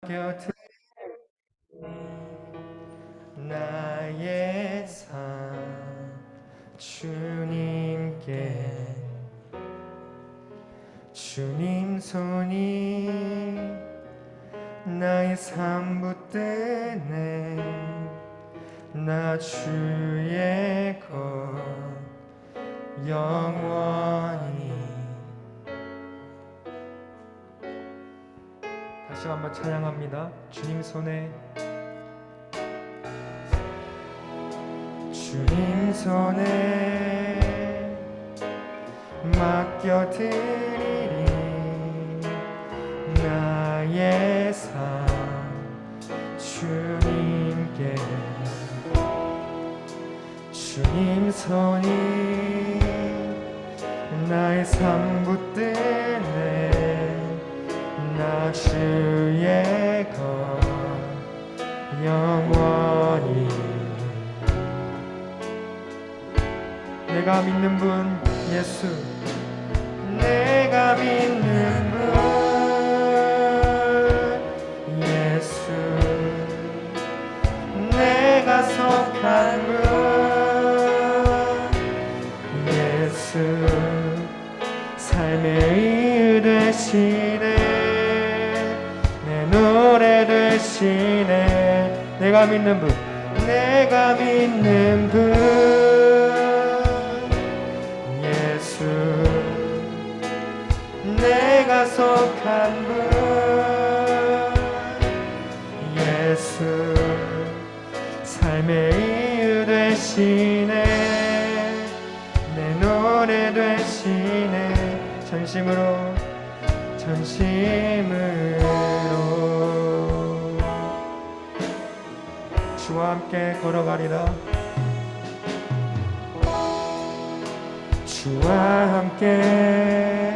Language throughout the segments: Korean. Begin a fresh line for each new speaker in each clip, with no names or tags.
곁에 나의 삶 주님께 주님 손이 나의 삶 붙드네 나 주의 것 영원히. 다시 한번 찬양합니다. 주님 손에 주님 손에 맡겨드리리 나의 삶 주님께 주님 손이 나의 삶 붙드네 나 주의 것 영원히. 내가 믿는 분 예수 내가 믿는 분 예수 내가 속한 분 예수 삶의 이유 되시네 내 노래 되시네 내가 믿는 분 내가 믿는 분 내가 속한 분 예수 삶의 이유 되시네 내 노래 되시네 전심으로 주와 함께 걸어가리라 주와 함께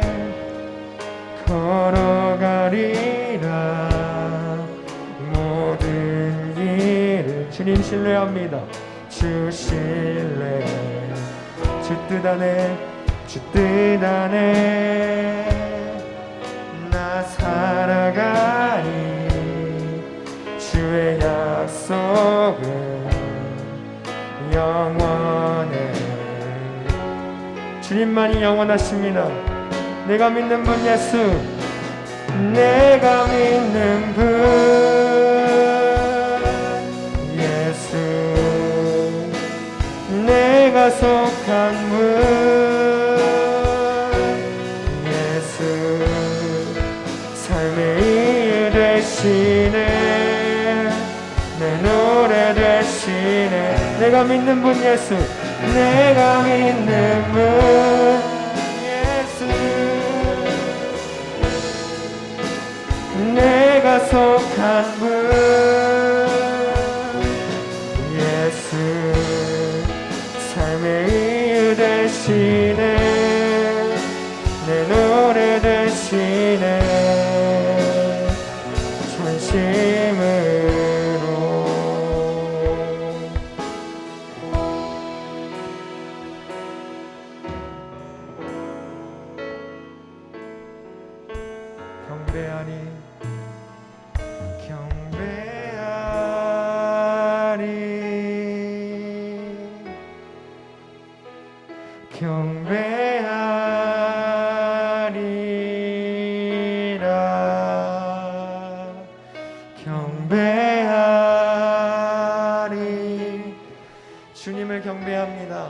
걸어가리라 모든 길을 주님 신뢰합니다 주 신뢰 주 뜻 안에 주 뜻 안에 나 살아가니 주의 약속은 영원해 주님만이 영원하십니다 내가 믿는 분 예수 내가 믿는 분 예수 내가 속한 분 예수 삶의 이유 되시네 내 노래 되시네 내가 믿는 분 예수 내가 믿는 분 내가 속한 분 예수 삶의 이유 되시네 내 노래 되시네 전심으로 경배하니 경배하리 주님을 경배합니다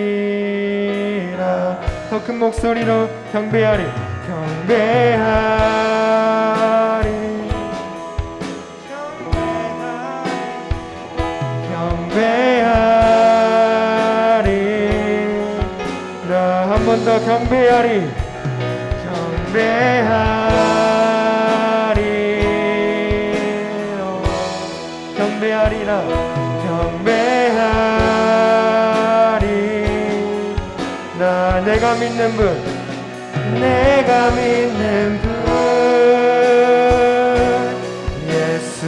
경배하리라 더 큰 목소리로 경배하리 경배하리 경배하리라 한 번 더 경배하리 경배하리 경배하리라 경배하리 나 내가 믿는 분 내가 믿는 분 예수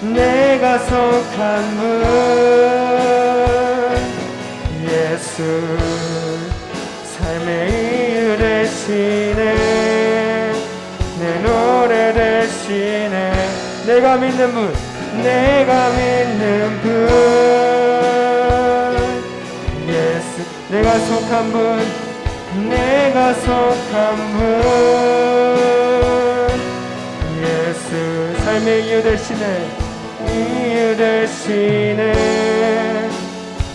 내가 속한 분 예수 삶의 되시네 내 노래 되시네 내가 믿는 분 내가 믿는 분 예수 내가 속한 분 내가 속한 분 예수 삶의 이유 되시네 이유 되시네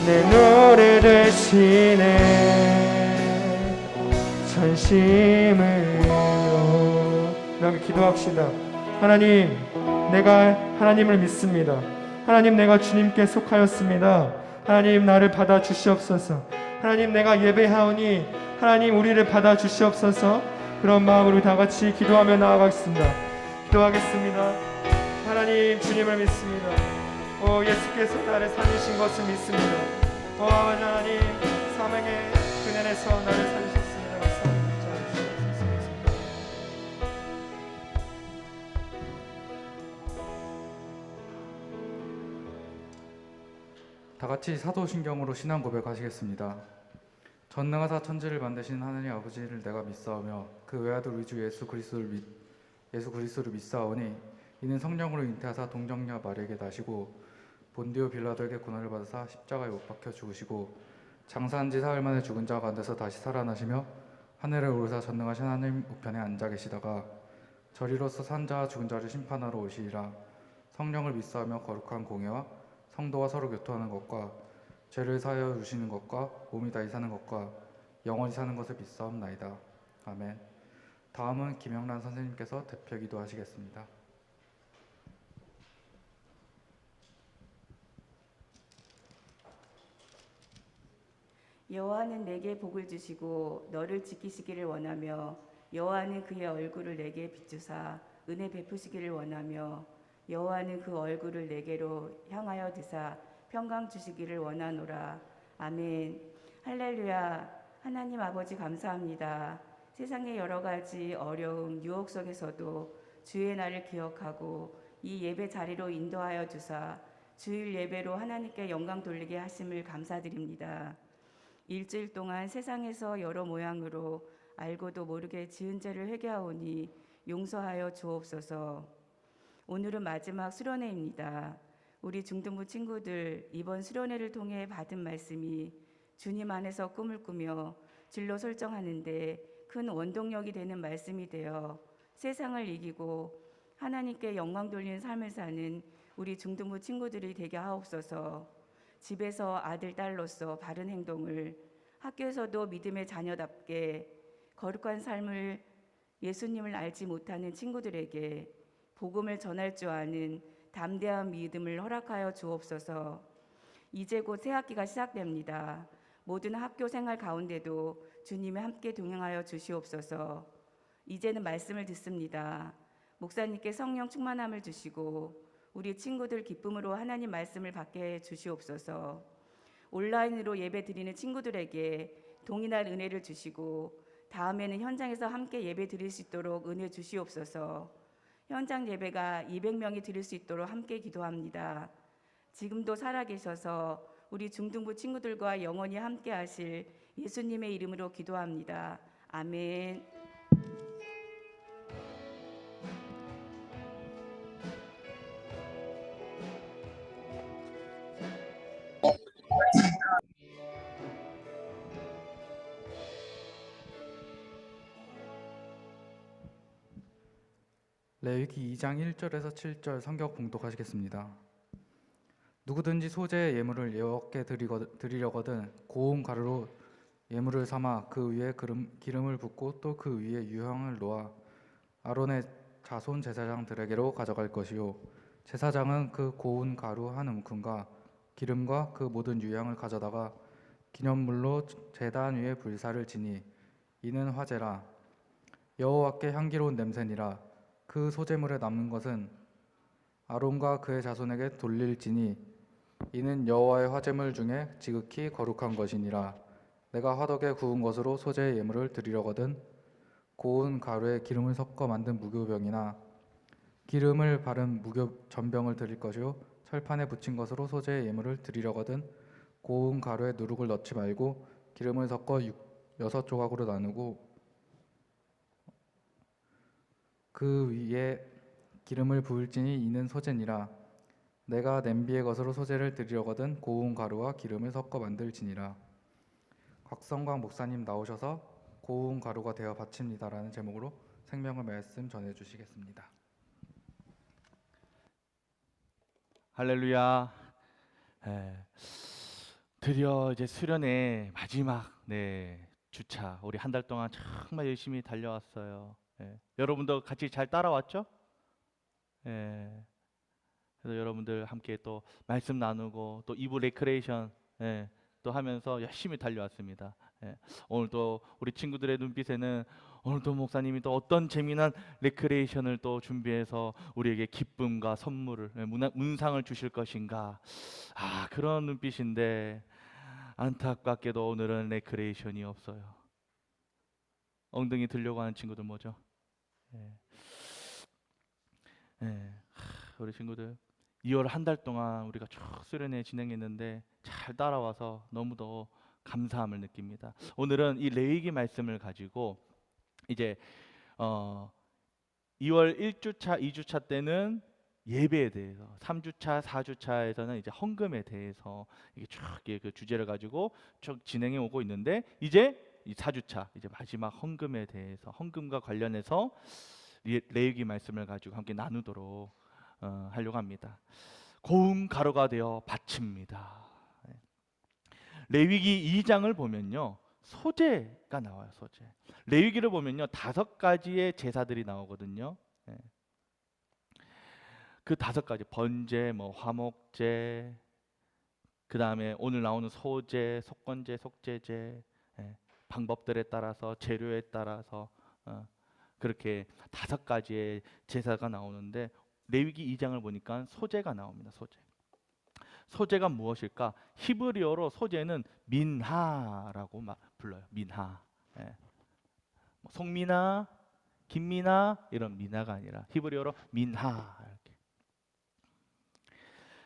내 노래 되시네 전심으로 우리 기도합시다. 하나님 내가 하나님을 믿습니다. 하나님 내가 주님께 속하였습니다. 하나님 나를 받아주시옵소서. 하나님 내가 예배하오니 하나님 우리를 받아주시옵소서. 그런 마음으로 다같이 기도하며 나아가겠습니다. 기도하겠습니다. 하나님 주님을 믿습니다. 예수께서 나를 살리신 것을 믿습니다. 하나님 사명의 그늘에서 나를 살리셨습니다.
다같이 사도신경으로 신앙 고백하시겠습니다. 전능하사 천지를 만드신 하나님 아버지를 내가 믿사오며 그 외아들 우리 주 예수 그리스도를 믿사오니 이는 성령으로 잉태하사 동정녀 마리에게 나시고 본디오 빌라도에게 고난을 받으사 십자가에 못 박혀 죽으시고 장사한 지 사흘 만에 죽은 자 가운데서 다시 살아나시며 하늘에 오르사 전능하신 하나님 우편에 앉아 계시다가 저리로서 산 자와 죽은 자를 심판하러 오시리라. 성령을 믿사오며 거룩한 공예와 성도와 서로 교통하는 것과 죄를 사하여 주시는 것과 몸이 다시 사는 것과 영원히 사는 것을 믿사옵나이다. 아멘. 다음은 김영란 선생님께서 대표 기도하시겠습니다.
여호와는 내게 복을 주시고 너를 지키시기를 원하며 여호와는 그의 얼굴을 내게 비추사 은혜 베푸시기를 원하며 여호와는 그 얼굴을 내게로 향하여 드사 평강 주시기를 원하노라. 아멘. 할렐루야. 하나님 아버지 감사합니다. 세상의 여러 가지 어려움, 유혹 속에서도 주의 날을 기억하고 이 예배 자리로 인도하여 주사 주일 예배로 하나님께 영광 돌리게 하심을 감사드립니다. 일주일 동안 세상에서 여러 모양으로 알고도 모르게 지은 죄를 회개하오니 용서하여 주옵소서. 오늘은 마지막 수련회입니다. 우리 중등부 친구들 이번 수련회를 통해 받은 말씀이 주님 안에서 꿈을 꾸며 진로 설정하는데 큰 원동력이 되는 말씀이 되어 세상을 이기고 하나님께 영광 돌리는 삶을 사는 우리 중등부 친구들이 되게 하옵소서. 집에서 아들, 딸로서 바른 행동을, 학교에서도 믿음의 자녀답게 거룩한 삶을 예수님을 알지 못하는 친구들에게 복음을 전할 줄 아는 담대한 믿음을 허락하여 주옵소서. 이제 곧 새학기가 시작됩니다. 모든 학교 생활 가운데도 주님이 함께 동행하여 주시옵소서. 이제는 말씀을 듣습니다. 목사님께 성령 충만함을 주시고 우리 친구들 기쁨으로 하나님 말씀을 받게 해 주시옵소서. 온라인으로 예배 드리는 친구들에게 동일한 은혜를 주시고 다음에는 현장에서 함께 예배 드릴 수 있도록 은혜 주시옵소서. 현장 예배가 200명이 드릴 수 있도록 함께 기도합니다. 지금도 살아계셔서 우리 중등부 친구들과 영원히 함께 하실 예수님의 이름으로 기도합니다. 아멘.
레위기 2장 1절에서 7절 성경 봉독하시겠습니다. 누구든지 소재의 예물을 여호와께 드리려거든 고운 가루로 예물을 삼아 그 위에 기름을 붓고 또 그 위에 유향을 놓아 아론의 자손 제사장들에게로 가져갈 것이요 제사장은 그 고운 가루 한 움큼과 기름과 그 모든 유향을 가져다가 기념물로 제단 위에 불사를 지니 이는 화제라. 여호와께 향기로운 냄새니라. 그 소재물에 남는 것은 아론과 그의 자손에게 돌릴지니 이는 여호와의 화제물 중에 지극히 거룩한 것이니라. 내가 화덕에 구운 것으로 소재의 예물을 드리려거든 고운 가루에 기름을 섞어 만든 무교병이나 기름을 바른 무교전병을 드릴 것이요 철판에 붙인 것으로 소재의 예물을 드리려거든 고운 가루에 누룩을 넣지 말고 기름을 섞어 6조각으로 나누고 그 위에 기름을 부을지니 이는 소재니라. 내가 냄비의 것으로 소재를 드리려거든 고운 가루와 기름을 섞어 만들지니라. 곽성광 목사님 나오셔서 고운 가루가 되어 바칩니다라는 제목으로 생명의 말씀 전해 주시겠습니다.
할렐루야. 예, 드디어 이제 수련의 마지막 주차. 우리 한 달 동안 정말 열심히 달려왔어요. 여러분도 같이 잘 따라왔죠? 그래서 여러분들 함께 또 말씀 나누고 또 2부 레크레이션 또 하면서 열심히 달려왔습니다. 오늘도 우리 친구들의 눈빛에는 오늘도 목사님이 또 어떤 재미난 레크레이션을 또 준비해서 우리에게 기쁨과 선물을 문상을 주실 것인가, 그런 눈빛인데 안타깝게도 오늘은 레크레이션이 없어요. 엉덩이 들려고 하는 친구들 뭐죠? 우리 친구들 2월 한 달 동안 우리가 쭉 수련회 진행했는데 잘 따라와서 너무도 감사함을 느낍니다. 오늘은 이 레위기 말씀을 가지고 이제 2월 1주차, 2주차 때는 예배에 대해서, 3주차, 4주차에서는 이제 헌금에 대해서 이게 쭉 그 주제를 가지고 쭉 진행해 오고 있는데, 이제 이 4주차 이제 마지막 헌금에 대해서, 헌금과 관련해서 레위기 말씀을 가지고 함께 나누도록 하려고 합니다. 고운 가루가 되어 바칩니다. 레위기 2장을 보면요, 소제가 나와요. 소제. 레위기를 보면요 5가지의 제사들이 나오거든요. 그 5가지, 번제, 뭐 화목제, 그 다음에 오늘 나오는 소제, 속건제, 속제제, 방법들에 따라서, 재료에 따라서 그렇게 5가지의 제사가 나오는데, 레위기 2장을 보니까 소제가 나옵니다. 소제. 소제가 무엇일까? 히브리어로 소제는 민하라고 불러요. 민하. 송민하, 김민하 이런 민하가 아니라 히브리어로 민하. 이렇게.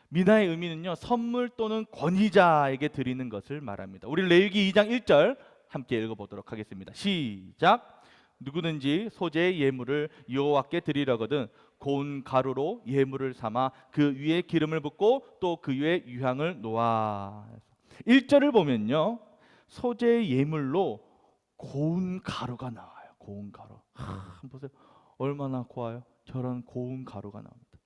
민하의 의미는요, 선물 또는 권위자에게 드리는 것을 말합니다. 우리 레위기 2장 1절 함께 읽어보도록 하겠습니다. 시작. 누구든지 소제의 예물을 여호와께 드리려거든 고운 가루로 예물을 삼아 그 위에 기름을 붓고 또 그 위에 유향을 놓아. 1절을 보면요, 소제의 예물로 고운 가루가 나와요. 고운 가루. 한번 보세요. 얼마나 고와요? 저런 고운 가루가 나옵니다.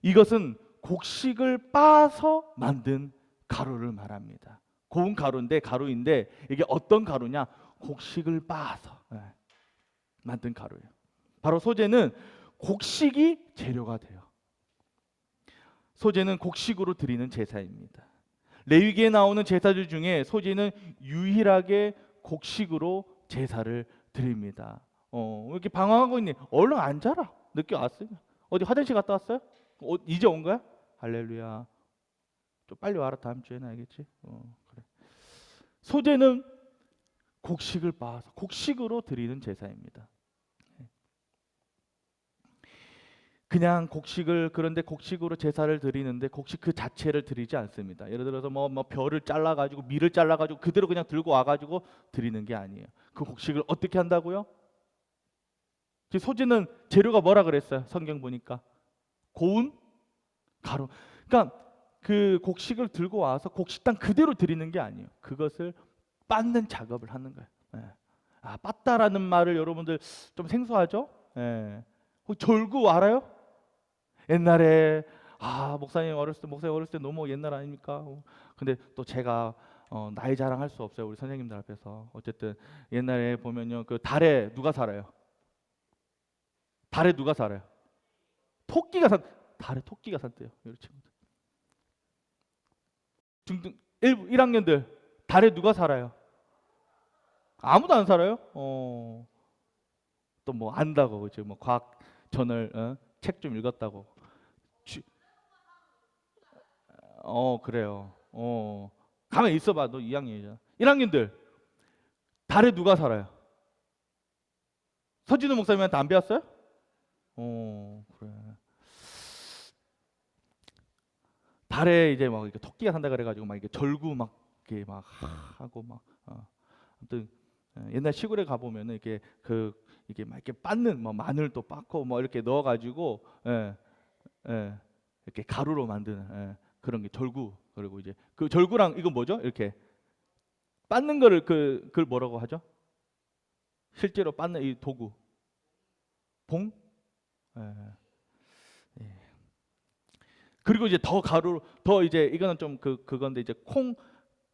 이것은 곡식을 빻아서 만든 가루를 말합니다. 고운 가루인데 이게 어떤 가루냐? 곡식을 빻아서 만든 가루예요. 바로 소제는 곡식이 재료가 돼요. 소제는 곡식으로 드리는 제사입니다. 레위기에 나오는 제사들 중에 소제는 유일하게 곡식으로 제사를 드립니다. 왜 이렇게 방황하고 있니? 얼른 앉아라. 늦게 왔어요. 어디 화장실 갔다 왔어요? 이제 온 거야? 할렐루야. 좀 빨리 와라. 다음 주에는 알겠지? 그래. 소제는 곡식을 빻아서 곡식으로 드리는 제사입니다. 그냥 그런데 곡식으로 제사를 드리는데 곡식 그 자체를 드리지 않습니다. 예를 들어서 뭐 벼를 잘라가지고 밀을 잘라가지고 그대로 그냥 들고 와가지고 드리는 게 아니에요. 그 곡식을 어떻게 한다고요? 소제는 재료가 뭐라 그랬어요? 성경 보니까 고운 가루. 그러니까 그 곡식을 들고 와서 곡식당 그대로 드리는 게 아니에요. 그것을 빻는 작업을 하는 거예요. 빻다라는 말을 여러분들 좀 생소하죠? 절구 알아요? 옛날에 목사님 어렸을 때 너무 옛날 아닙니까? 근데 또 제가 나이 자랑할 수 없어요. 우리 선생님들 앞에서. 어쨌든 옛날에 보면요, 그 달에 누가 살아요? 달에 누가 살아요? 달에 토끼가 산대요. 우리 친구들. 중등 1학년들 달에 누가 살아요? 아무도 안 살아요? 또 뭐 안다고, 그죠? 뭐 과학 저널 책 좀 읽었다고. 그래요. 가만히 있어봐. 너 2학년이잖아. 1학년들 달에 누가 살아요? 서진우 목사님한테 안 배웠어요? 그래. 달에 이제 막 이렇게 토끼가 산다 그래가지고 막 이렇게 절구 막 이렇게 막 하고 막 아무튼 옛날 시골에 가 보면은 이게 막 이렇게 빻는 뭐 마늘도 빻고 뭐 이렇게 넣어가지고 이렇게 가루로 만드는 그런 게 절구. 그리고 이제 그 절구랑 이건 뭐죠? 이렇게 빻는 거를 그걸 뭐라고 하죠? 실제로 빻는 이 도구 봉? 예. 예. 그리고 이제 더 가루 더 이제 이거는 좀 그건데 이제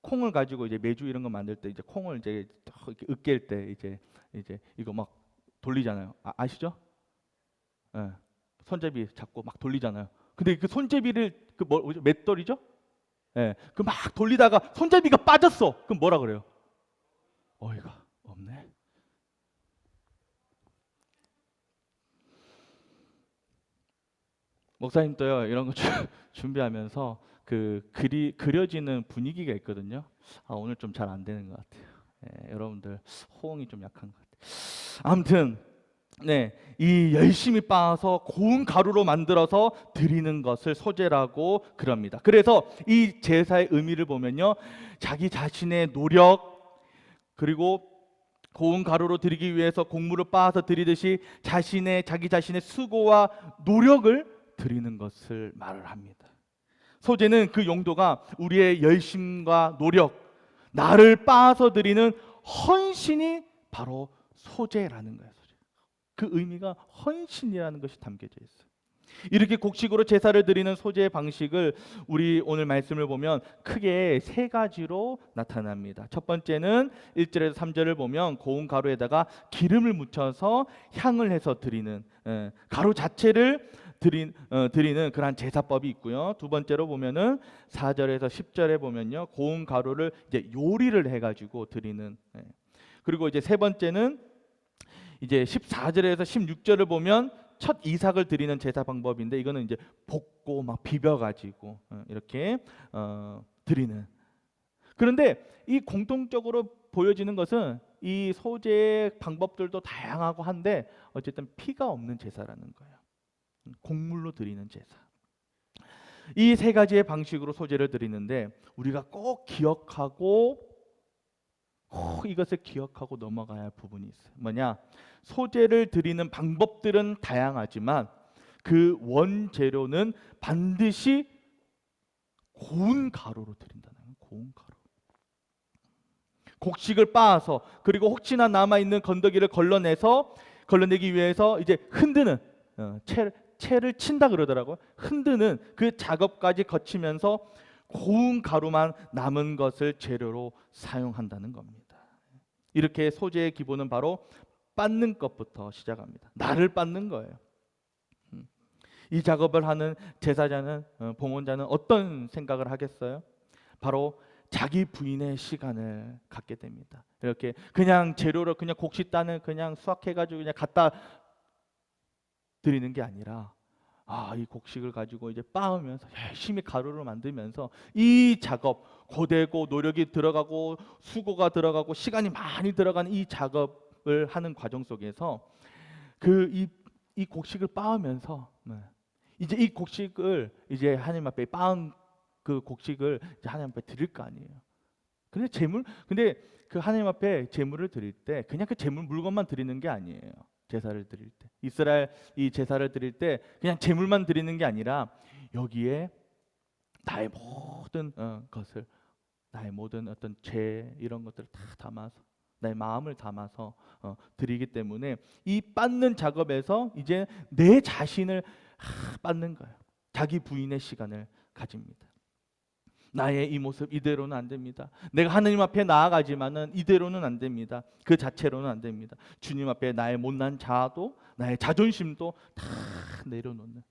콩을 가지고 이제 메주 이런 거 만들 때 이제 콩을 이제 이렇게 으깰 때 이제 이거 막 돌리잖아요. 아시죠? 예. 손잡이 잡고 막 돌리잖아요. 근데 그 손잡이를 뭐죠? 맷돌이죠? 예. 그 막 돌리다가 손잡이가 빠졌어. 그럼 뭐라 그래요? 어이가 없네. 목사님도요 이런 거 준비하면서 그려지는 분위기가 있거든요. 오늘 좀 잘 안 되는 것 같아요. 여러분들 호응이 좀 약한 것 같아요. 아무튼 이 열심히 빻아서 고운 가루로 만들어서 드리는 것을 소제라고 그럽니다. 그래서 이 제사의 의미를 보면요, 자기 자신의 노력 그리고 고운 가루로 드리기 위해서 곡물을 빻아서 드리듯이 자기 자신의 수고와 노력을 드리는 것을 말을 합니다. 소제는 그 용도가 우리의 열심과 노력, 나를 빻아서 드리는 헌신이 바로 소제라는 거예요. 그 의미가 헌신이라는 것이 담겨져 있어요. 이렇게 곡식으로 제사를 드리는 소제의 방식을 우리 오늘 말씀을 보면 크게 세 가지로 나타납니다. 첫 번째는 1절에서 3절을 보면 고운 가루에다가 기름을 묻혀서 향을 해서 드리는 가루 자체를 드리는 그러한 제사법이 있고요. 두 번째로 보면은 4절에서 10절에 보면요, 고운 가루를 이제 요리를 해가지고 드리는. 그리고 이제 세 번째는 이제 14절에서 16절을 보면 첫 이삭을 드리는 제사 방법인데, 이거는 이제 볶고 막 비벼가지고 이렇게 드리는. 그런데 이 공통적으로 보여지는 것은 이 소제의 방법들도 다양하고 한데 어쨌든 피가 없는 제사라는 거예요. 곡물로 드리는 제사. 이 세 가지의 방식으로 소제를 드리는데 우리가 꼭 이것을 기억하고 넘어가야 할 부분이 있어요. 뭐냐? 소제를 드리는 방법들은 다양하지만 그 원재료는 반드시 고운 가루로 드린다는 거예요. 고운 가루. 곡식을 빻아서 그리고 혹시나 남아있는 건더기를 걸러내기 위해서 이제 흔드는 채를 친다 그러더라고요. 흔드는 그 작업까지 거치면서 고운 가루만 남은 것을 재료로 사용한다는 겁니다. 이렇게 소제의 기본은 바로 빻는 것부터 시작합니다. 나를 빻는 거예요. 이 작업을 하는 제사자는 봉헌자는 어떤 생각을 하겠어요? 바로 자기 부인의 시간을 갖게 됩니다. 이렇게 그냥 재료를 그냥 곡식 따는 그냥 수확해가지고 그냥 갖다 드리는 게 아니라 이 곡식을 가지고 이제 빻으면서 열심히 가루를 만들면서 이 작업, 고되고 노력이 들어가고 수고가 들어가고 시간이 많이 들어가는 이 작업을 하는 과정 속에서 이 곡식을 빻으면서 이제 이 곡식을 이제 하나님 앞에 빻은 그 곡식을 이제 하나님 앞에 드릴 거 아니에요. 근데 그 하나님 앞에 제물을 드릴 때 그냥 그 제물 물건만 드리는 게 아니에요. 제사를 드릴 때 이스라엘 이 제사를 드릴 때 그냥 제물만 드리는 게 아니라 여기에 나의 모든 것을, 나의 모든 어떤 죄 이런 것들을 다 담아서 나의 마음을 담아서 드리기 때문에 이 빻는 작업에서 이제 내 자신을 빻는 거예요. 자기 부인의 시간을 가집니다. 나의 이 모습 이대로는 안 됩니다. 내가 하나님 앞에 나아가지만은 이대로는 안 됩니다. 그 자체로는 안 됩니다. 주님 앞에 나의 못난 자아도 나의 자존심도 다 내려놓는.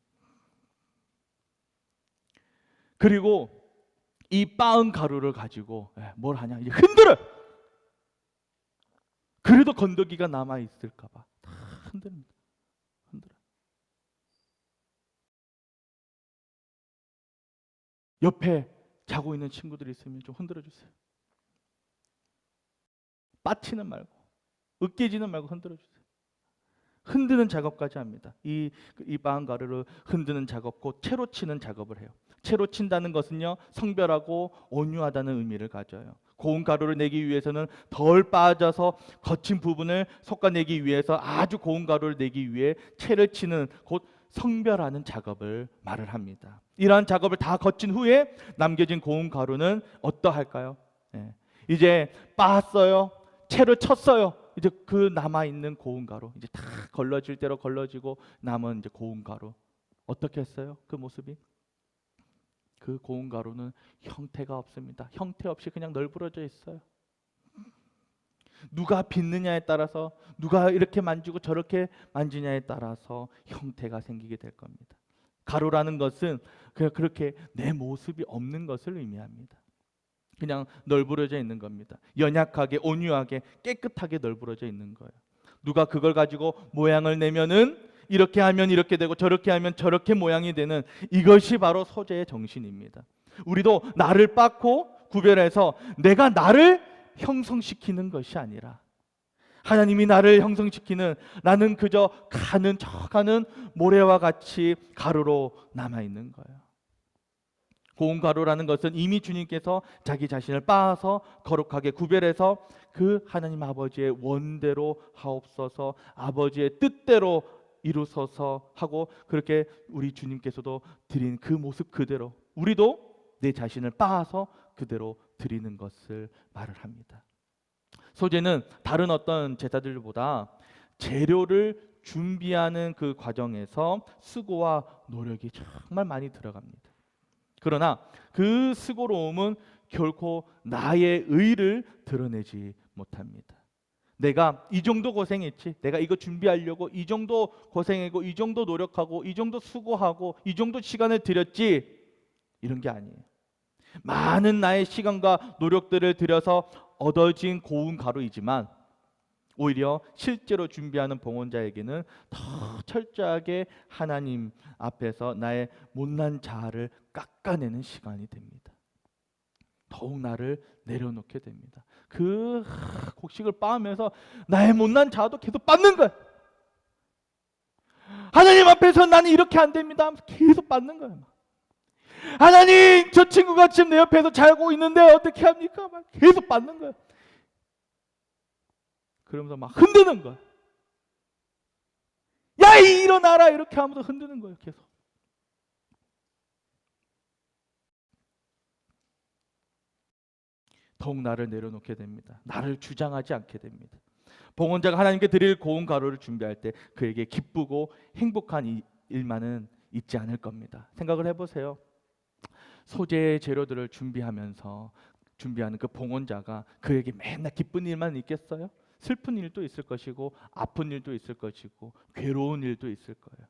그리고 이 빻은 가루를 가지고 뭘 하냐? 이제 흔들어. 그래도 건더기가 남아 있을까 봐 다 흔듭니다. 흔들어. 옆에 자고 있는 친구들이 있으면 좀 흔들어 주세요. 빠치는 말고, 으깨지는 말고 흔들어 주세요. 흔드는 작업까지 합니다. 이 빻은 가루를 흔드는 작업, 곧 채로 치는 작업을 해요. 채로 친다는 것은요, 성별하고 온유하다는 의미를 가져요. 고운 가루를 내기 위해서는 덜 빠져서 거친 부분을 솎아내기 위해서 아주 고운 가루를 내기 위해 채를 치는 곧 성별하는 작업을 말을 합니다. 이러한 작업을 다 거친 후에 남겨진 고운 가루는 어떠할까요? 예. 이제 빻았어요. 채를 쳤어요. 이제 그 남아 있는 고운 가루 이제 다 걸러질 대로 걸러지고 남은 이제 고운 가루 어떻게 했어요? 그 모습이 그 고운 가루는 형태가 없습니다. 형태 없이 그냥 널브러져 있어요. 누가 빚느냐에 따라서 누가 이렇게 만지고 저렇게 만지냐에 따라서 형태가 생기게 될 겁니다. 가루라는 것은 그냥 그렇게 내 모습이 없는 것을 의미합니다. 그냥 널브러져 있는 겁니다. 연약하게 온유하게 깨끗하게 널브러져 있는 거예요. 누가 그걸 가지고 모양을 내면은 이렇게 하면 이렇게 되고 저렇게 하면 저렇게 모양이 되는 이것이 바로 소재의 정신입니다. 우리도 나를 빻고 구별해서 내가 나를 형성시키는 것이 아니라 하나님이 나를 형성시키는 나는 그저 가는 모래와 같이 가루로 남아있는 거예요. 고운 가루라는 것은 이미 주님께서 자기 자신을 빻아서 거룩하게 구별해서 그 하나님 아버지의 원대로 하옵소서 아버지의 뜻대로 이루소서 하고 그렇게 우리 주님께서도 드린 그 모습 그대로 우리도 내 자신을 빻아서 그대로 드리는 것을 말을 합니다. 소재는 다른 어떤 제사들보다 재료를 준비하는 그 과정에서 수고와 노력이 정말 많이 들어갑니다. 그러나 그 수고로움은 결코 나의 의를 드러내지 못합니다. 내가 이 정도 고생했지, 내가 이거 준비하려고 이 정도 고생하고 이 정도 노력하고 이 정도 수고하고 이 정도 시간을 들였지, 이런 게 아니에요. 많은 나의 시간과 노력들을 들여서 얻어진 고운 가루이지만 오히려 실제로 준비하는 봉헌자에게는 더 철저하게 하나님 앞에서 나의 못난 자아를 깎아내는 시간이 됩니다. 더욱 나를 내려놓게 됩니다. 그 곡식을 빻으면서 나의 못난 자아도 계속 빻는 거야. 하나님 앞에서 나는 이렇게 안 됩니다 하면서 계속 빻는 거야. 하나님, 저 친구가 지금 내 옆에서 자고 있는데 어떻게 합니까? 막 계속 빻는 거야. 그러면서 막 흔드는 거야. 야, 일어나라! 이렇게 하면서 흔드는 거예요. 계속. 더욱 나를 내려놓게 됩니다. 나를 주장하지 않게 됩니다. 봉헌자가 하나님께 드릴 고운 가루를 준비할 때 그에게 기쁘고 행복한 일만은 있지 않을 겁니다. 생각을 해보세요. 소재 재료들을 준비하면서 준비하는 그 봉헌자가 그에게 맨날 기쁜 일만 있겠어요? 슬픈 일도 있을 것이고 아픈 일도 있을 것이고 괴로운 일도 있을 거예요.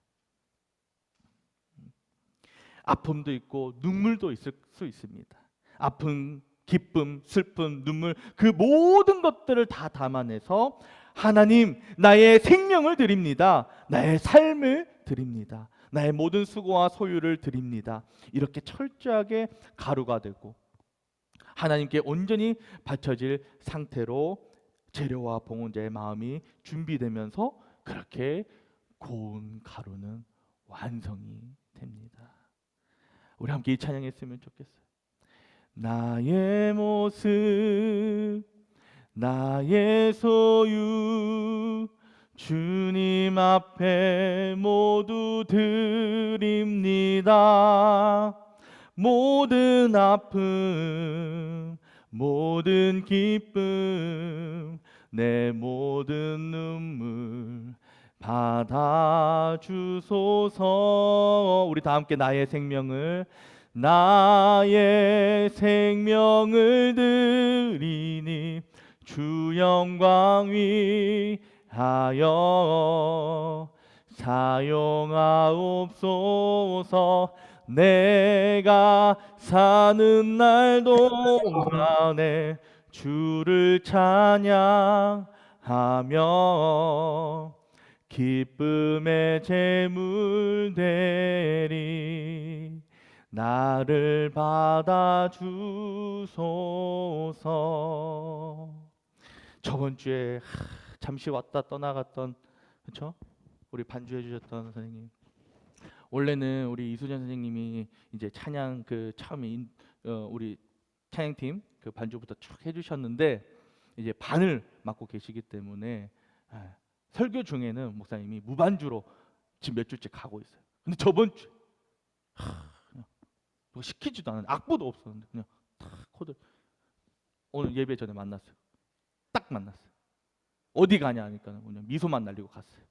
아픔도 있고 눈물도 있을 수 있습니다. 아픔, 기쁨, 슬픔, 눈물 그 모든 것들을 다 담아내서 하나님, 나의 생명을 드립니다. 나의 삶을 드립니다. 나의 모든 수고와 소유를 드립니다. 이렇게 철저하게 가루가 되고 하나님께 온전히 바쳐질 상태로 재료와 봉헌자의 마음이 준비되면서 그렇게 고운 가루는 완성이 됩니다. 우리 함께 이 찬양했으면 좋겠어요. 나의 모습, 나의 소유, 주님 앞에 모두 드립니다. 모든 아픔, 모든 기쁨, 내 모든 눈물 받아주소서. 우리 다 함께 나의 생명을 드리니 주 영광 위하여 사용하옵소서. 내가 사는 날 동안에 주를 찬양하며 기쁨의 제물 되리. 나를 받아주소서. 저번 주에 잠시 왔다 떠나갔던, 그렇죠? 우리 반주해 주셨던 선생님. 원래는 우리 이수전 선생님이 이제 찬양 그 처음에 우리 찬양팀 그 반주부터 쭉 해주셨는데 이제 반을 맡고 계시기 때문에 설교 중에는 목사님이 무반주로 지금 몇 주째 가고 있어요. 근데 저번 주에 그냥 뭐 시키지도 않은 악보도 없었는데 그냥 탁 코드 오늘 예배 전에 만났어요. 딱 만났어요. 어디 가냐 하니까 그냥 미소만 날리고 갔어요.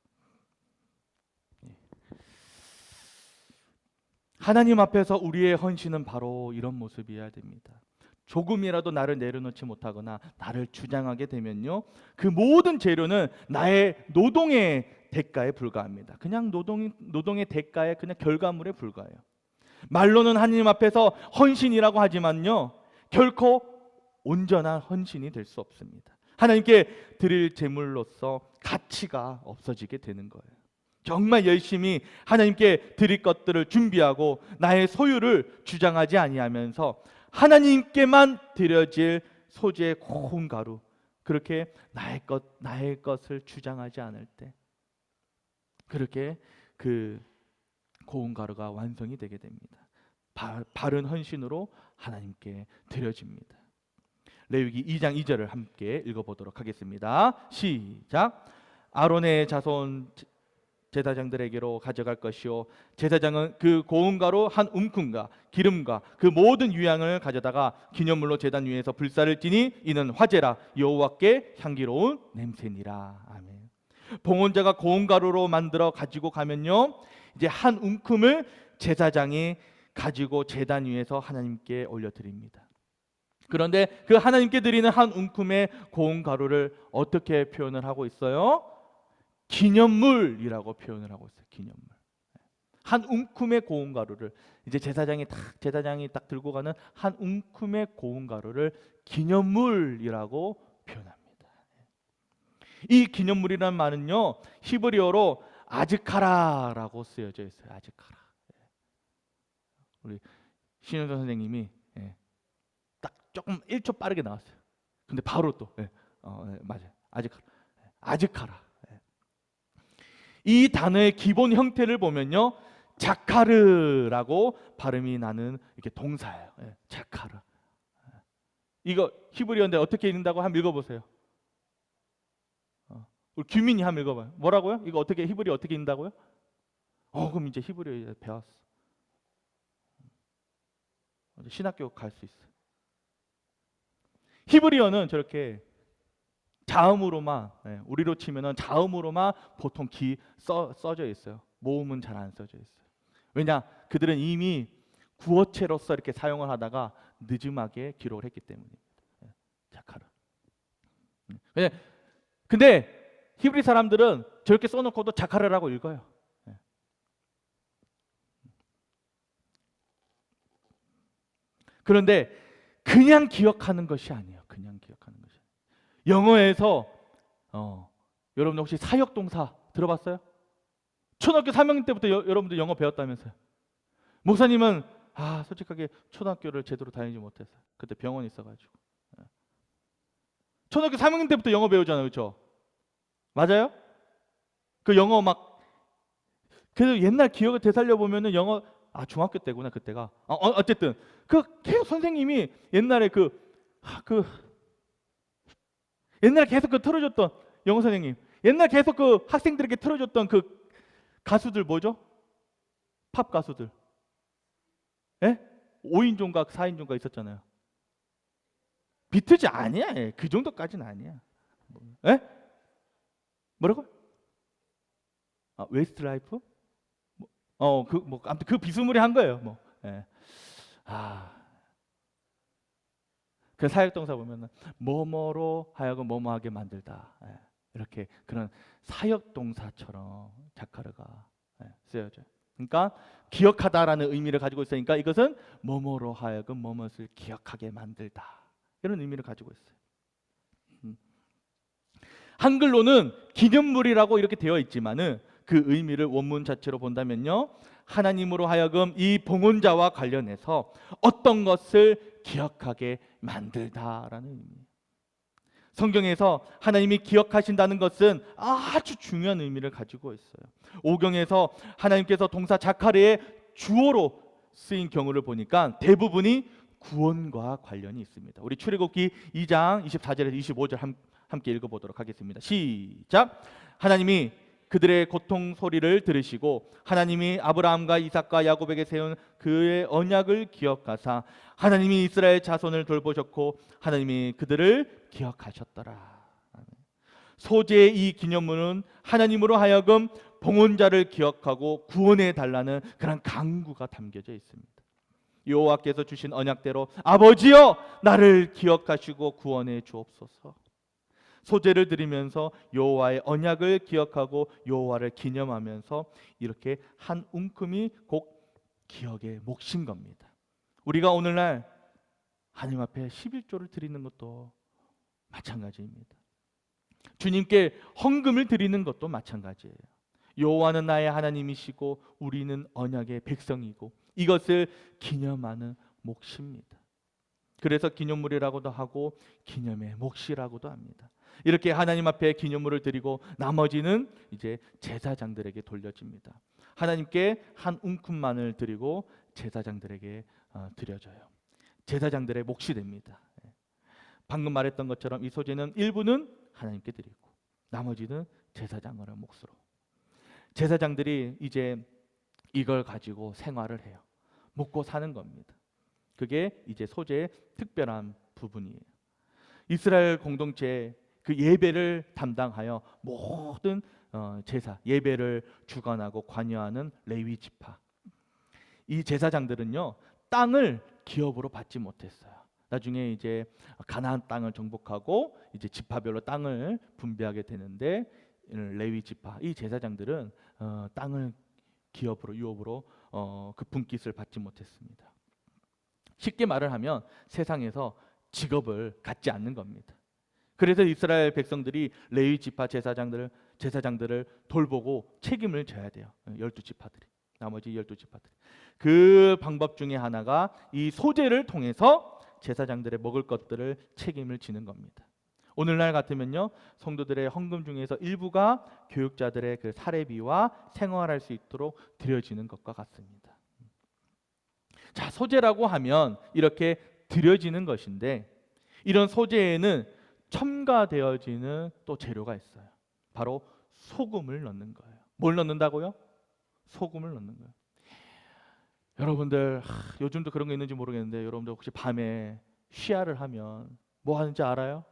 하나님 앞에서 우리의 헌신은 바로 이런 모습이어야 됩니다. 조금이라도 나를 내려놓지 못하거나 나를 주장하게 되면요, 그 모든 재료는 나의 노동의 대가에 불과합니다. 그냥 노동의 대가에 그냥 결과물에 불과해요. 말로는 하나님 앞에서 헌신이라고 하지만요, 결코 온전한 헌신이 될 수 없습니다. 하나님께 드릴 제물로서 가치가 없어지게 되는 거예요. 정말 열심히 하나님께 드릴 것들을 준비하고 나의 소유를 주장하지 아니하면서 하나님께만 드려질 소재의 고운 가루, 그렇게 나의 것을 주장하지 않을 때 그렇게 그 고운 가루가 완성이 되게 됩니다. 바른 헌신으로 하나님께 드려집니다. 레위기 2장 2절을 함께 읽어보도록 하겠습니다. 시작. 아론의 자손 제사장들에게로 가져갈 것이요, 제사장은 그 고운 가루 한 움큼과 기름과 그 모든 유향을 가져다가 기념물로 제단 위에서 불사를 띠니 이는 화제라, 여호와께 향기로운 냄새니라. 아멘. 봉헌자가 고운 가루로 만들어 가지고 가면요, 이제 한 움큼을 제사장이 가지고 제단 위에서 하나님께 올려드립니다. 그런데 그 하나님께 드리는 한 움큼의 고운 가루를 어떻게 표현을 하고 있어요? 기념물이라고 표현을 하고 있어요. 기념물. 한 움큼의 고운 가루를 이제 제사장이 딱 들고 가는 한 움큼의 고운 가루를 기념물이라고 표현합니다. 이 기념물이라는 말은요, 히브리어로 아즈카라라고 쓰여져 있어요. 아즈카라. 우리 신현선 선생님이 딱 조금 1초 빠르게 나왔어요. 근데 바로 또 맞아요. 아즈카라. 이 단어의 기본 형태를 보면요, 자카르라고 발음이 나는 이렇게 동사예요. 자카르. 이거 히브리어인데 어떻게 읽는다고 한번 읽어보세요. 우리 규민이 한번 읽어봐요. 뭐라고요? 이거 어떻게 히브리어 어떻게 읽는다고요? 그럼 이제 히브리어 배웠어. 신학교 갈 수 있어. 히브리어는 저렇게 자음으로만, 우리로 치면은 자음으로만 보통 써져 있어요. 모음은 잘 안 써져 있어요. 왜냐? 그들은 이미 구어체로서 이렇게 사용을 하다가 늦음하게 기록을 했기 때문입니다. 자카르. 근데 히브리 사람들은 저렇게 써놓고도 자카르라고 읽어요. 그런데 그냥 기억하는 것이 아니에요. 그냥 기억하는 것이. 영어에서 여러분 혹시 사역동사 들어봤어요? 초등학교 3학년 때부터 여러분들 영어 배웠다면서요? 목사님은 솔직하게 초등학교를 제대로 다니지 못했어요. 그때 병원에 있어가지고. 초등학교 3학년 때부터 영어 배우잖아요, 그렇죠? 맞아요? 그 영어 막 그래도 옛날 기억을 되살려 보면은 영어 중학교 때구나 그때가. 어쨌든 계속 선생님이 옛날에 옛날에 계속 틀어줬던 영어 선생님, 옛날 계속 학생들에게 틀어줬던 가수들 뭐죠? 팝 가수들. 5인조인가 4인조인가 있었잖아요. 비트즈 아니야. 그 정도까지는 아니야. 뭐라고? 웨스트라이프? 아무튼 비스무리한 거예요. 그 사역동사 보면은 뭐뭐로 하여금 뭐뭐하게 만들다, 이렇게 그런 사역동사처럼 자카르가 쓰여져요. 그러니까 기억하다라는 의미를 가지고 있으니까 이것은 뭐뭐로 하여금 뭐뭇을 기억하게 만들다, 이런 의미를 가지고 있어요. 한글로는 기념물이라고 이렇게 되어 있지만은 그 의미를 원문 자체로 본다면요, 하나님으로 하여금 이 봉헌자와 관련해서 어떤 것을 기억하게 만들다라는 의미예요. 성경에서 하나님이 기억하신다는 것은 아주 중요한 의미를 가지고 있어요. 오경에서 하나님께서 동사 자카르의 주어로 쓰인 경우를 보니까 대부분이 구원과 관련이 있습니다. 우리 출애굽기 2장 24절에서 25절 함께 읽어보도록 하겠습니다. 시작. 하나님이 그들의 고통 소리를 들으시고 하나님이 아브라함과 이삭과 야곱에게 세운 그의 언약을 기억하사 하나님이 이스라엘 자손을 돌보셨고 하나님이 그들을 기억하셨더라. 소재의 이 기념물은 하나님으로 하여금 봉헌자를 기억하고 구원해 달라는 그런 강구가 담겨져 있습니다. 여호와께서 주신 언약대로 아버지여 나를 기억하시고 구원해 주옵소서. 소제를 드리면서 여호와의 언약을 기억하고 여호와를 기념하면서 이렇게 한 움큼이 곧 기억의 몫인 겁니다. 우리가 오늘날 하나님 앞에 11조를 드리는 것도 마찬가지입니다. 주님께 헌금을 드리는 것도 마찬가지예요. 여호와는 나의 하나님이시고 우리는 언약의 백성이고 이것을 기념하는 몫입니다. 그래서 기념물이라고도 하고 기념의 몫이라고도 합니다. 이렇게 하나님 앞에 기념물을 드리고 나머지는 이제 제사장들에게 돌려집니다. 하나님께 한 움큼만을 드리고 제사장들에게 드려져요. 제사장들의 몫이 됩니다. 방금 말했던 것처럼 이 소제는 일부는 하나님께 드리고 나머지는 제사장의 몫으로. 제사장들이 이제 이걸 가지고 생활을 해요. 먹고 사는 겁니다. 그게 이제 소제의 특별한 부분이에요. 이스라엘 공동체의 그 예배를 담당하여 모든 제사, 예배를 주관하고 관여하는 레위 지파. 이 제사장들은요, 땅을 기업으로 받지 못했어요. 나중에 이제 가나안 땅을 정복하고 이제 지파별로 땅을 분배하게 되는데 레위 지파, 이 제사장들은 땅을 기업으로 유업으로 그 분깃을 받지 못했습니다. 쉽게 말을 하면 세상에서 직업을 갖지 않는 겁니다. 그래서 이스라엘 백성들이 레위 지파 제사장들을 돌보고 책임을 져야 돼요. 12지파들이, 나머지 12지파들이. 그 방법 중에 하나가 이 소제를 통해서 제사장들의 먹을 것들을 책임을 지는 겁니다. 오늘날 같으면요, 성도들의 헌금 중에서 일부가 교육자들의 그 사례비와 생활할 수 있도록 드려지는 것과 같습니다. 자, 소제라고 하면 이렇게 드려지는 것인데 이런 소제에는 첨가되어지는 또 재료가 있어요. 바로 소금을 넣는 거예요. 뭘 넣는다고요? 소금을 넣는 거예요. 여러분들 요즘도 그런 게 있는지 모르겠는데 여러분들 혹시 밤에 쉬야를 하면 뭐 하는지 알아요?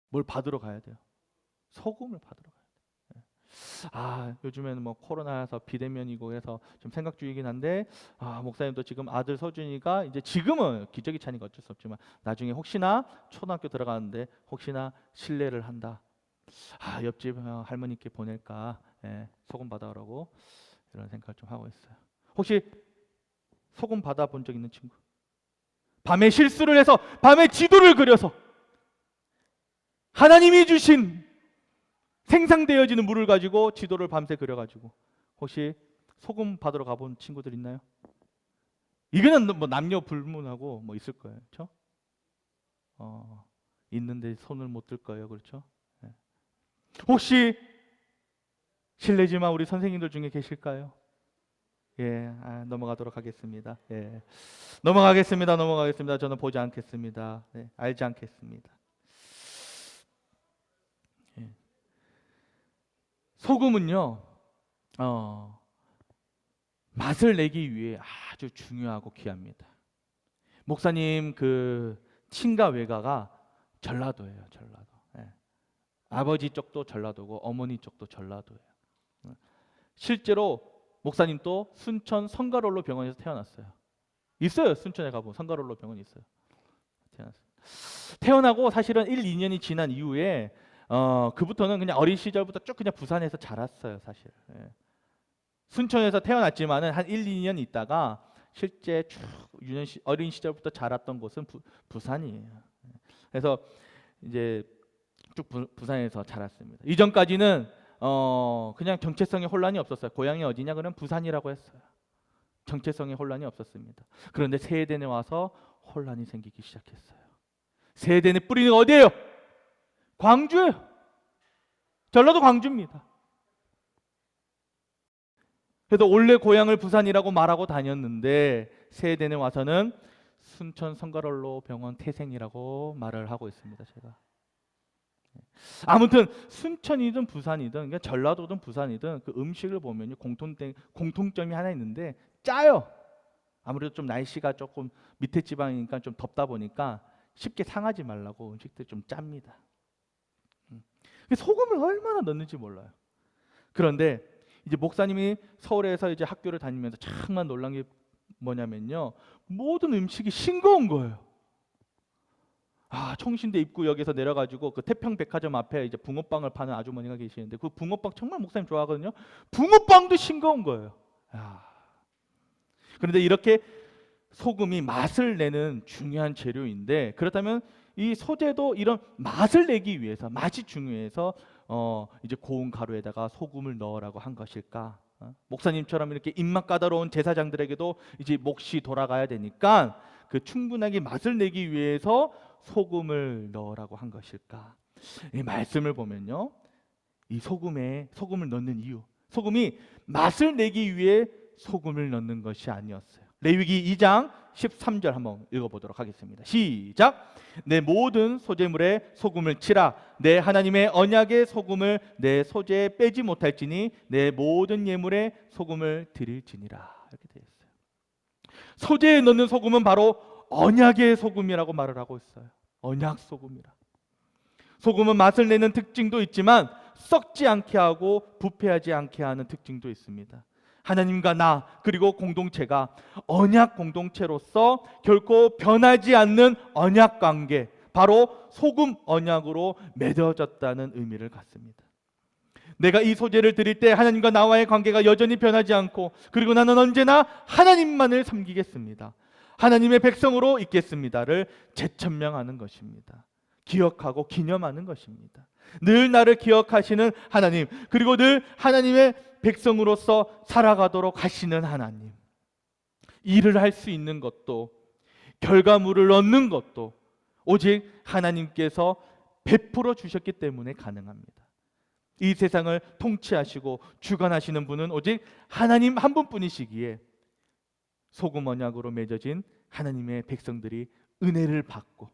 뭘 받으러 가야 돼요? 소금을 받으러 가야 돼요. 요즘에는 뭐 코로나여서 비대면이고 해서 좀 생각 중이긴 한데 목사님도 지금 아들 서준이가 이제 지금은 기저귀 차니까 어쩔 수 없지만 나중에 혹시나 초등학교 들어가는데 혹시나 실례를 한다. 옆집 할머니께 보낼까 소금 받아오라고 이런 생각을 좀 하고 있어요. 혹시 소금 받아본 적 있는 친구? 밤에 실수를 해서 밤에 지도를 그려서 하나님이 주신 생산되어지는 물을 가지고 지도를 밤새 그려가지고 혹시 소금 받으러 가본 친구들 있나요? 이거는 뭐 남녀 불문하고 뭐 있을 거예요, 그렇죠? 있는데 손을 못 들 거예요, 그렇죠? 혹시 실례지만 우리 선생님들 중에 계실까요? 넘어가도록 하겠습니다. 넘어가겠습니다. 저는 보지 않겠습니다. 알지 않겠습니다. 소금은요, 맛을 내기 위해 아주 중요하고 귀합니다. 목사님 그 친가 외가가 전라도예요, 전라도. 아버지 쪽도 전라도고 어머니 쪽도 전라도예요. 실제로 목사님도 순천 성가롤로 병원에서 태어났어요. 있어요, 순천에 가보면 성가롤로 병원이 있어요. 태어나고 사실은 1, 2년이 지난 이후에 그부터는 그냥 어린 시절부터 쭉 그냥 부산에서 자랐어요, 사실. 순천에서 태어났지만은 한 1, 2년 있다가 실제 쭉 어린 시절부터 자랐던 곳은 부산이에요. 그래서 이제 쭉 부산에서 자랐습니다. 이전까지는 그냥 정체성에 혼란이 없었어요. 고향이 어디냐 그러면 부산이라고 했어요. 정체성에 혼란이 없었습니다. 그런데 세대에 와서 혼란이 생기기 시작했어요. 세대의 뿌리는 어디예요? 광주예요. 전라도 광주입니다. 그래서 원래 고향을 부산이라고 말하고 다녔는데 스웨덴에 와서는 순천 성가롤로 병원 태생이라고 말을 하고 있습니다. 제가. 아무튼 순천이든 부산이든 그러니까 전라도든 부산이든 그 음식을 보면 공통점이 하나 있는데 짜요. 아무래도 좀 날씨가 조금 밑에 지방이니까 좀 덥다 보니까 쉽게 상하지 말라고 음식들이 좀 짭니다. 소금을 얼마나 넣는지 몰라요. 그런데 이제 목사님이 서울에서 이제 학교를 다니면서 정말 놀란 게 뭐냐면요, 모든 음식이 싱거운 거예요. 총신대 입구역에서 내려가지고 그 태평백화점 앞에 이제 붕어빵을 파는 아주머니가 계시는데 그 붕어빵 정말 목사님 좋아하거든요. 붕어빵도 싱거운 거예요. 그런데 이렇게 소금이 맛을 내는 중요한 재료인데, 그렇다면 이 소재도 이런 맛을 내기 위해서, 맛이 중요해서 이제 고운 가루에다가 소금을 넣으라고 한 것일까? 목사님처럼 이렇게 입맛 까다로운 제사장들에게도 이제 몫이 돌아가야 되니까 그 충분하게 맛을 내기 위해서 소금을 넣으라고 한 것일까? 이 말씀을 보면요, 이 소금을 넣는 이유, 소금이 맛을 내기 위해 소금을 넣는 것이 아니었어요. 레위기 2장 13절 한번 읽어보도록 하겠습니다. 시작. 내 모든 소재물에 소금을 치라. 내 하나님의 언약의 소금을 내 소재에 빼지 못할지니 내 모든 예물에 소금을 드릴지니라. 이렇게 되어 있어요. 소재에 넣는 소금은 바로 언약의 소금이라고 말을 하고 있어요. 언약 소금이라. 소금은 맛을 내는 특징도 있지만 썩지 않게 하고 부패하지 않게 하는 특징도 있습니다. 하나님과 나 그리고 공동체가 언약 공동체로서 결코 변하지 않는 언약 관계, 바로 소금 언약으로 맺어졌다는 의미를 갖습니다. 내가 이 소재를 드릴 때 하나님과 나와의 관계가 여전히 변하지 않고, 그리고 나는 언제나 하나님만을 섬기겠습니다, 하나님의 백성으로 있겠습니다를 재천명하는 것입니다. 기억하고 기념하는 것입니다. 늘 나를 기억하시는 하나님, 그리고 늘 하나님의 백성으로서 살아가도록 하시는 하나님. 일을 할 수 있는 것도, 결과물을 얻는 것도 오직 하나님께서 베풀어 주셨기 때문에 가능합니다. 이 세상을 통치하시고 주관하시는 분은 오직 하나님 한 분뿐이시기에 소금 언약으로 맺어진 하나님의 백성들이 은혜를 받고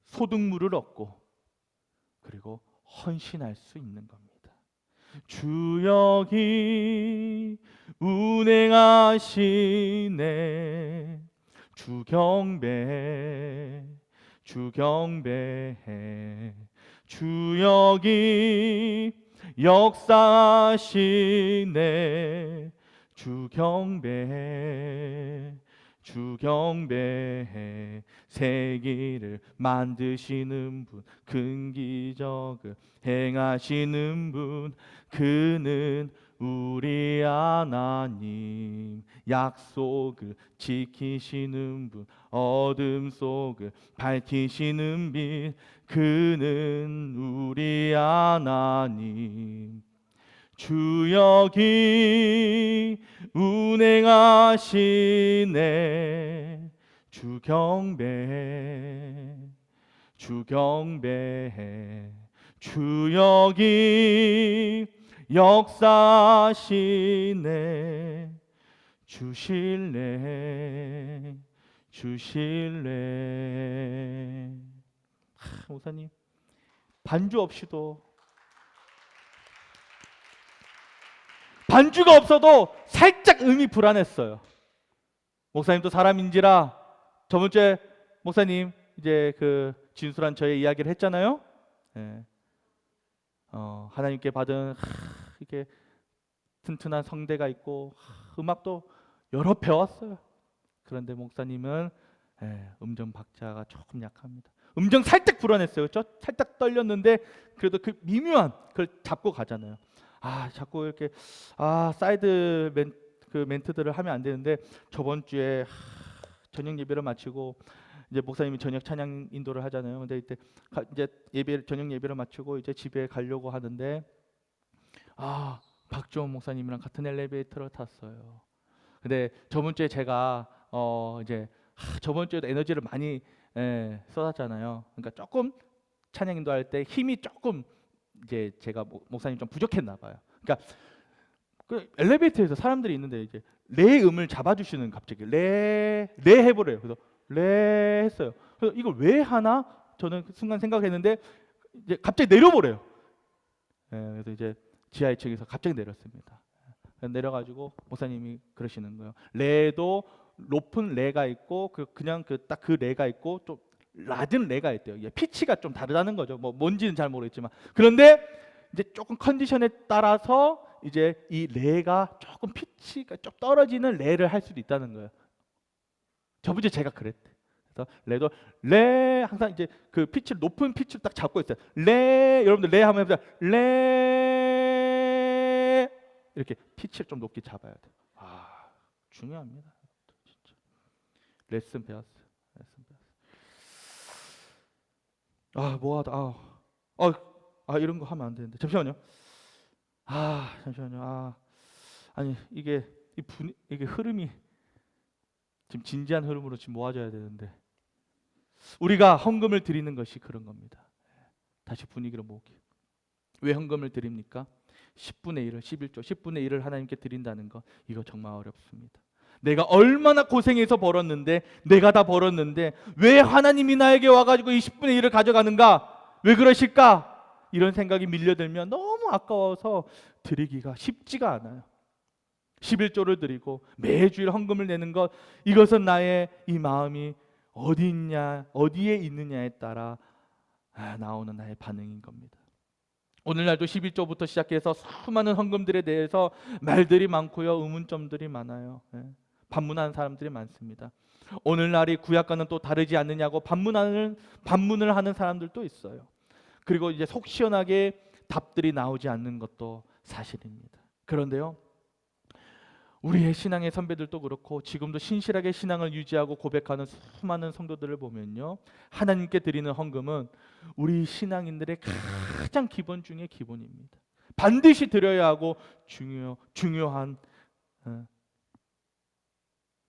소득물을 얻고 그리고 헌신할 수 있는 겁니다. 주 여기 운행하시네. 주 경배 주 경배해. 주 여기 역사하시네. 주 경배해 주 경배해. 세기를 만드시는 분, 큰 기적을 행하시는 분, 그는 우리 하나님. 약속을 지키시는 분, 어둠 속을 밝히시는 빛, 그는 우리 하나님. 주 여기 운행하시네. 주 경배해 주 경배해. 주 여기 역사하시네. 주 신뢰 주 신뢰. 목사님, 반주 없이도, 반주가 없어도 살짝 음이 불안했어요. 목사님도 사람인지라 저번 주에 목사님 이제 그 진술한 저의 이야기를 했잖아요. 예. 하나님께 받은 이렇게 튼튼한 성대가 있고 음악도 여러 배웠어요. 그런데 목사님은 음정 박자가 조금 약합니다. 음정 살짝 불안했어요. 그렇죠? 살짝 떨렸는데 그래도 그 미묘한 그걸 잡고 가잖아요. 자꾸 이렇게 사이드 멘트들을 하면 안 되는데, 저번 주에 저녁 예배를 마치고 이제 목사님이 저녁 찬양 인도를 하잖아요. 근데 이때 이제 저녁 예배를 마치고 이제 집에 가려고 하는데 박주원 목사님이랑 같은 엘리베이터를 탔어요. 근데 저번 주에 제가 이제 저번 주에도 에너지를 많이 쏟았잖아요. 그러니까 조금 찬양 인도할 때 힘이 조금 이제 제가 목사님 좀 부족했나 봐요. 그러니까 그 엘리베이터에서 사람들이 있는데 이제 레 음을 잡아주시는 갑자기 레 해보래요. 그래서 레 했어요. 그래서 이걸 왜 하나 저는 그 순간 생각했는데 이제 갑자기 내려보래요. 그래서 이제 지하 2층에서 갑자기 내렸습니다. 내려가지고 목사님이 그러시는 거예요. 레도 높은 레가 있고 그냥 딱 그 레가 있고 좀 낮은 레가 있대요. 이게 피치가 좀 다르다는 거죠. 뭐 뭔지는 잘 모르겠지만 그런데 이제 조금 컨디션에 따라서 이제 이 레가 조금 피치가 좀 떨어지는 레를 할 수도 있다는 거예요. 저번주에 제가 그랬대. 그래서 레도 레 항상 이제 그 피치를 높은 피치를 딱 잡고 있어요. 레 여러분들 레 한번 해보자. 레 이렇게 피치를 좀 높게 잡아야 돼. 아 중요합니다. 진짜. 레슨 배웠어요. 뭐하다. 이런 거 하면 안 되는데. 잠시만요. 잠시만요. 아니 이게 이게 흐름이 지금 진지한 흐름으로 지금 모아져야 되는데 우리가 헌금을 드리는 것이 그런 겁니다. 다시 분위기로 모으기. 왜 헌금을 드립니까? 10분의 1을 11조 10분의 1을 하나님께 드린다는 거 이거 정말 어렵습니다. 내가 얼마나 고생해서 벌었는데 내가 다 벌었는데 왜 하나님이 나에게 와가지고 이 10분의 1을 가져가는가? 왜 그러실까? 이런 생각이 밀려들면 너무 아까워서 드리기가 쉽지가 않아요. 11조를 드리고 매주일 헌금을 내는 것 이것은 나의 이 마음이 어디 있냐 어디에 있느냐에 따라 나오는 나의 반응인 겁니다. 오늘날도 11조부터 시작해서 수많은 헌금들에 대해서 말들이 많고요 의문점들이 많아요. 반문하는 사람들이 많습니다. 오늘날이 구약과는 또 다르지 않느냐고 반문을 하는 사람들도 있어요. 그리고 이제 속 시원하게 답들이 나오지 않는 것도 사실입니다. 그런데요 우리의 신앙의 선배들도 그렇고 지금도 신실하게 신앙을 유지하고 고백하는 수많은 성도들을 보면요 하나님께 드리는 헌금은 우리 신앙인들의 가장 기본 중에 기본입니다. 반드시 드려야 하고 중요한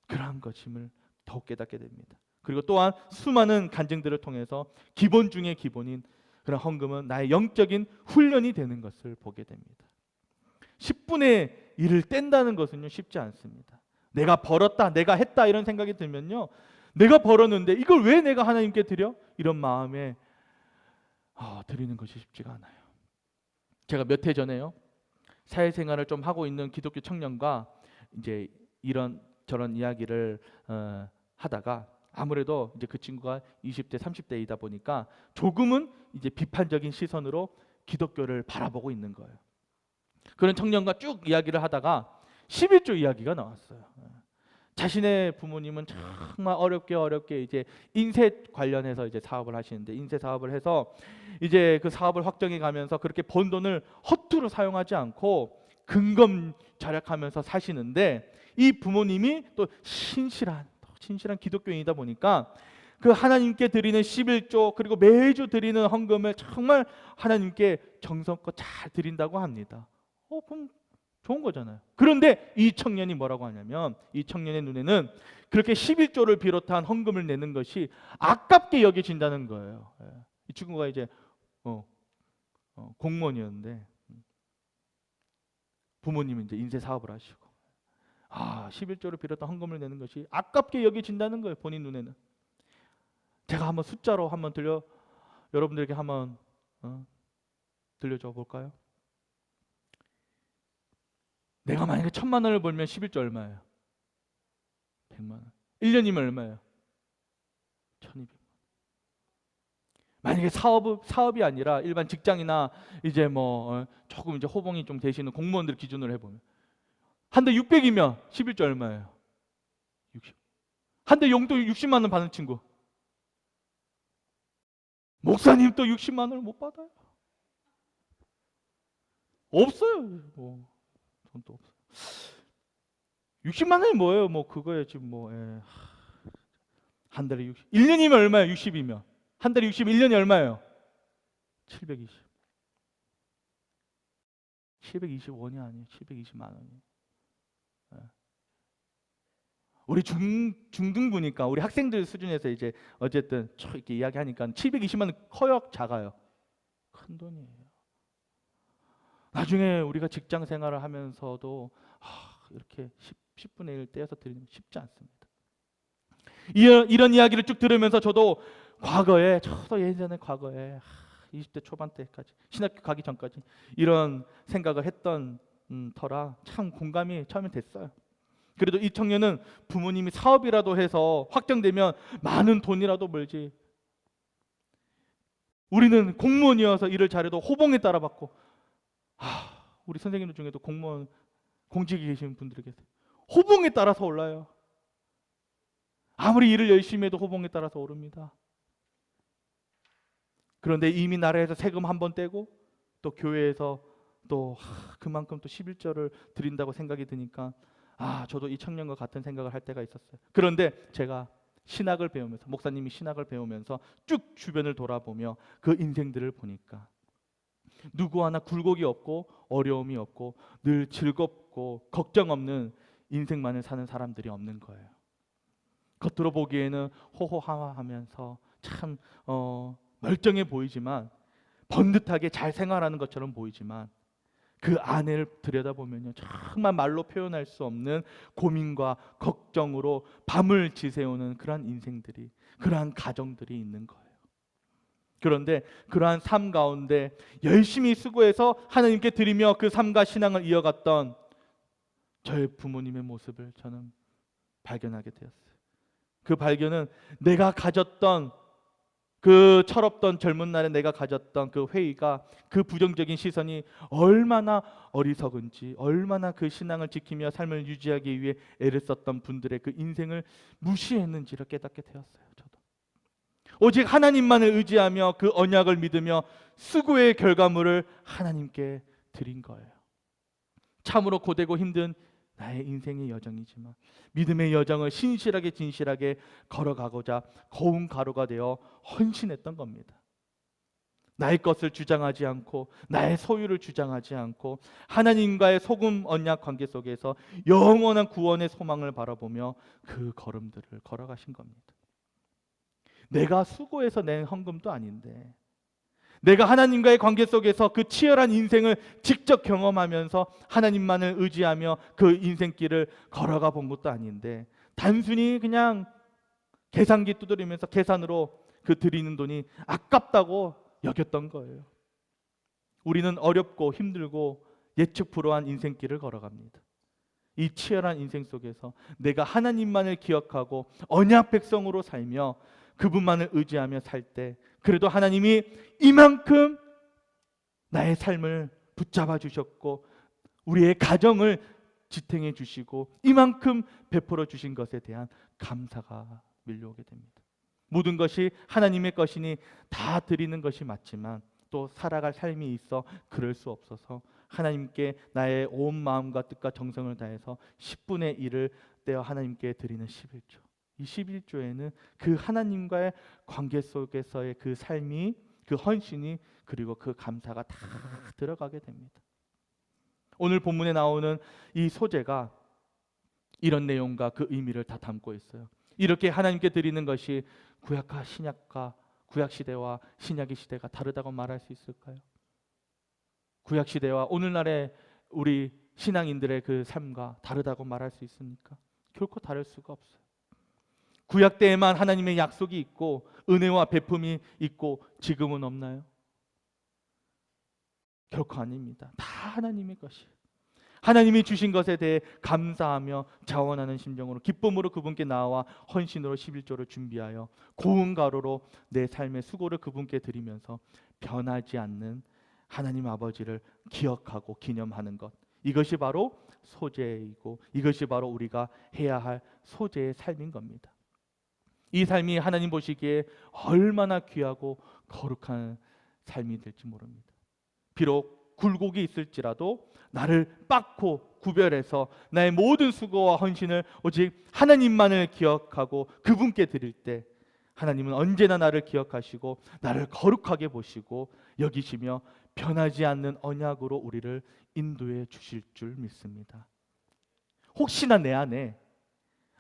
그러한 것임을 더욱 깨닫게 됩니다. 그리고 또한 수많은 간증들을 통해서 기본 중에 기본인 그런 헌금은 나의 영적인 훈련이 되는 것을 보게 됩니다. 10분의 1을 뗀다는 것은요 쉽지 않습니다. 내가 벌었다 내가 했다 이런 생각이 들면요 내가 벌었는데 이걸 왜 내가 하나님께 드려? 이런 마음에 드리는 것이 쉽지가 않아요. 제가 몇 해 전에요 사회생활을 좀 하고 있는 기독교 청년과 이제 저런 이야기를 하다가 아무래도 이제 그 친구가 20대 30대이다 보니까 조금은 이제 비판적인 시선으로 기독교를 바라보고 있는 거예요. 그런 청년과 쭉 이야기를 하다가 11조 이야기가 나왔어요. 자신의 부모님은 정말 어렵게 이제 인쇄 관련해서 이제 사업을 하시는데 인쇄 사업을 해서 이제 그 사업을 확정해 가면서 그렇게 번 돈을 허투루 사용하지 않고 근검 절약하면서 사시는데 이 부모님이 또 신실한 기독교인이다 보니까 그 하나님께 드리는 11조 그리고 매주 드리는 헌금을 정말 하나님께 정성껏 잘 드린다고 합니다. 그럼 좋은 거잖아요. 그런데 이 청년이 뭐라고 하냐면 이 청년의 눈에는 그렇게 11조를 비롯한 헌금을 내는 것이 아깝게 여겨진다는 거예요. 이 친구가 이제 공무원이었는데 부모님이 이제 인쇄 사업을 하시고 11조를 비롯한 헌금을 내는 것이 아깝게 여겨진다는 거예요. 본인 눈에는. 제가 한번 숫자로 한번 여러분들에게 한번 들려줘 볼까요? 내가 만약에 1,000만 원을 벌면 11조 얼마예요? 100만 원. 1년이면 얼마예요? 1,200만 원. 만약에 사업이 아니라 일반 직장이나 이제 조금 이제 호봉이 좀 되시는 공무원들 기준으로 해보면 한 달 600이면 11조 얼마예요? 60. 한 달 용돈 60만 원 받는 친구. 목사님 또 60만 원을 못 받아요. 없어요. 돈도 없어. 60만 원이 뭐예요? 그거에 지금 한 달에 60. 1년이면 얼마예요? 60이면. 한 달에 60, 1년이 얼마예요? 720. 720원이 아니에요. 720만 원이에요. 우리 중등부니까 우리 학생들 수준에서 이제 어쨌든 이렇게 이야기하니까 720만 원 커요? 작아요? 큰 돈이에요. 나중에 우리가 직장 생활을 하면서도 이렇게 10분의 1 떼어서 드리는 게 쉽지 않습니다. 이런 이야기를 쭉 들으면서 저도 예전에 과거에 20대 초반 때까지 신학교 가기 전까지 이런 생각을 했던 터라 참 공감이 처음에 됐어요. 그래도 이 청년은 부모님이 사업이라도 해서 확정되면 많은 돈이라도 벌지, 우리는 공무원이어서 일을 잘해도 호봉에 따라 받고, 우리 선생님들 중에도 공무원 공직에 계시는 분들이 계세요. 호봉에 따라서 올라요. 아무리 일을 열심히 해도 호봉에 따라서 오릅니다. 그런데 이미 나라에서 세금 한 번 떼고 또 교회에서 또 그만큼 또 11조를 드린다고 생각이 드니까 저도 이 청년과 같은 생각을 할 때가 있었어요. 그런데 제가 신학을 배우면서, 목사님이 신학을 배우면서 쭉 주변을 돌아보며 그 인생들을 보니까 누구 하나 굴곡이 없고 어려움이 없고 늘 즐겁고 걱정 없는 인생만을 사는 사람들이 없는 거예요. 겉으로 보기에는 호호하하면서 참 멀쩡해 보이지만, 번듯하게 잘 생활하는 것처럼 보이지만 그 안을 들여다보면요, 정말 말로 표현할 수 없는 고민과 걱정으로 밤을 지새우는 그러한 인생들이, 그러한 가정들이 있는 거예요. 그런데 그러한 삶 가운데 열심히 수고해서 하나님께 드리며 그 삶과 신앙을 이어갔던 저의 부모님의 모습을 저는 발견하게 되었어요. 그 발견은 내가 가졌던 그 철없던 젊은 날에 내가 가졌던 그 회의가, 그 부정적인 시선이 얼마나 어리석은지, 얼마나 그 신앙을 지키며 삶을 유지하기 위해 애를 썼던 분들의 그 인생을 무시했는지를 깨닫게 되었어요. 저도 오직 하나님만을 의지하며 그 언약을 믿으며 수고의 결과물을 하나님께 드린 거예요. 참으로 고되고 힘든 나의 인생의 여정이지만 믿음의 여정을 신실하게 진실하게 걸어가고자 거운 가루가 되어 헌신했던 겁니다. 나의 것을 주장하지 않고 나의 소유를 주장하지 않고 하나님과의 소금 언약 관계 속에서 영원한 구원의 소망을 바라보며 그 걸음들을 걸어가신 겁니다. 내가 수고해서 낸 헌금도 아닌데, 내가 하나님과의 관계 속에서 그 치열한 인생을 직접 경험하면서 하나님만을 의지하며 그 인생길을 걸어가 본 것도 아닌데, 단순히 그냥 계산기 두드리면서 계산으로 그 드리는 돈이 아깝다고 여겼던 거예요. 우리는 어렵고 힘들고 예측 불허한 인생길을 걸어갑니다. 이 치열한 인생 속에서 내가 하나님만을 기억하고 언약 백성으로 살며 그분만을 의지하며 살 때, 그래도 하나님이 이만큼 나의 삶을 붙잡아 주셨고 우리의 가정을 지탱해 주시고 이만큼 베풀어 주신 것에 대한 감사가 밀려오게 됩니다. 모든 것이 하나님의 것이니 다 드리는 것이 맞지만 또 살아갈 삶이 있어 그럴 수 없어서 하나님께 나의 온 마음과 뜻과 정성을 다해서 10분의 1을 떼어 하나님께 드리는 11조. 이 11조에는 그 하나님과의 관계 속에서의 그 삶이, 그 헌신이, 그리고 그 감사가 다 들어가게 됩니다. 오늘 본문에 나오는 이 소재가 이런 내용과 그 의미를 다 담고 있어요. 이렇게 하나님께 드리는 것이 구약과 신약과, 구약 시대와 신약의 시대가 다르다고 말할 수 있을까요? 구약 시대와 오늘날의 우리 신앙인들의 그 삶과 다르다고 말할 수 있습니까? 결코 다를 수가 없어요. 구약 때에만 하나님의 약속이 있고 은혜와 베품이 있고 지금은 없나요? 결코 아닙니다. 다 하나님의 것이에요. 하나님이 주신 것에 대해 감사하며 자원하는 심정으로 기쁨으로 그분께 나와 헌신으로 11조를 준비하여 고운 가루로 내 삶의 수고를 그분께 드리면서 변하지 않는 하나님 아버지를 기억하고 기념하는 것, 이것이 바로 소재이고 이것이 바로 우리가 해야 할 소재의 삶인 겁니다. 이 삶이 하나님 보시기에 얼마나 귀하고 거룩한 삶이 될지 모릅니다. 비록 굴곡이 있을지라도 나를 빻고 구별해서 나의 모든 수고와 헌신을 오직 하나님만을 기억하고 그분께 드릴 때 하나님은 언제나 나를 기억하시고 나를 거룩하게 보시고 여기시며 변하지 않는 언약으로 우리를 인도해 주실 줄 믿습니다. 혹시나 내 안에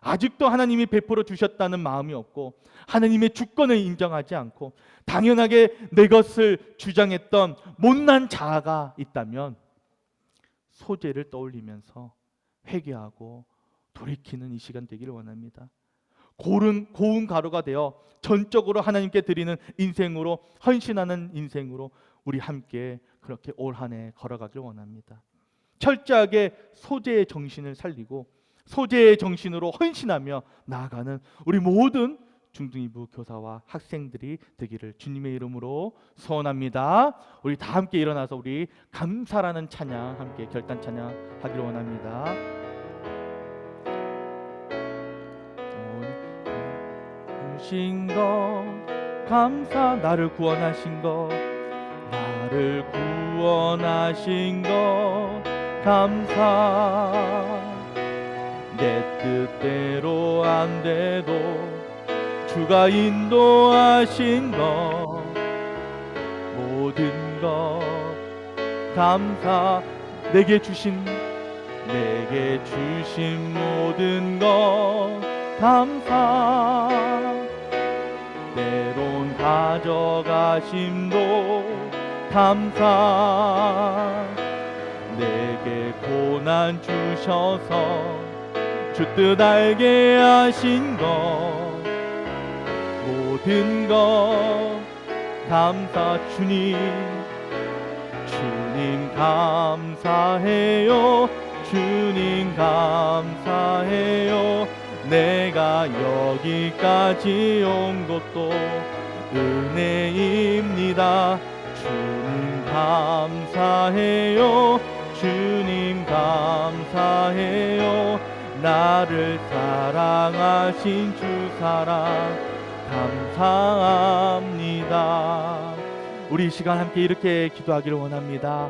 아직도 하나님이 베풀어 주셨다는 마음이 없고 하나님의 주권을 인정하지 않고 당연하게 내 것을 주장했던 못난 자아가 있다면 소재를 떠올리면서 회개하고 돌이키는 이 시간 되기를 원합니다. 고운 가루가 되어 전적으로 하나님께 드리는 인생으로, 헌신하는 인생으로 우리 함께 그렇게 올 한 해 걸어가길 원합니다. 철저하게 소재의 정신을 살리고 소재의 정신으로 헌신하며 나아가는 우리 모든 중등이부 교사와 학생들이 되기를 주님의 이름으로 소원합니다. 우리 다 함께 일어나서 우리 감사라는 찬양 함께 결단 찬양 하기를 원합니다. 주신 것 감사, 나를 구원하신 것, 나를 구원하신 것 감사. 내 뜻대로 안 돼도 주가 인도하신 것, 모든 것 감사. 내게 주신 모든 것 감사. 때론 가져가심도 감사. 내게 고난 주셔서 주 뜻 알게 하신 것, 모든 것 감사. 주님 감사해요. 주님 감사해요. 내가 여기까지 온 것도 은혜입니다. 주님 감사해요. 주님 감사해요. 나를 사랑하신 주 사랑 감사합니다. 우리 이 시간 함께 이렇게 기도하기를 원합니다.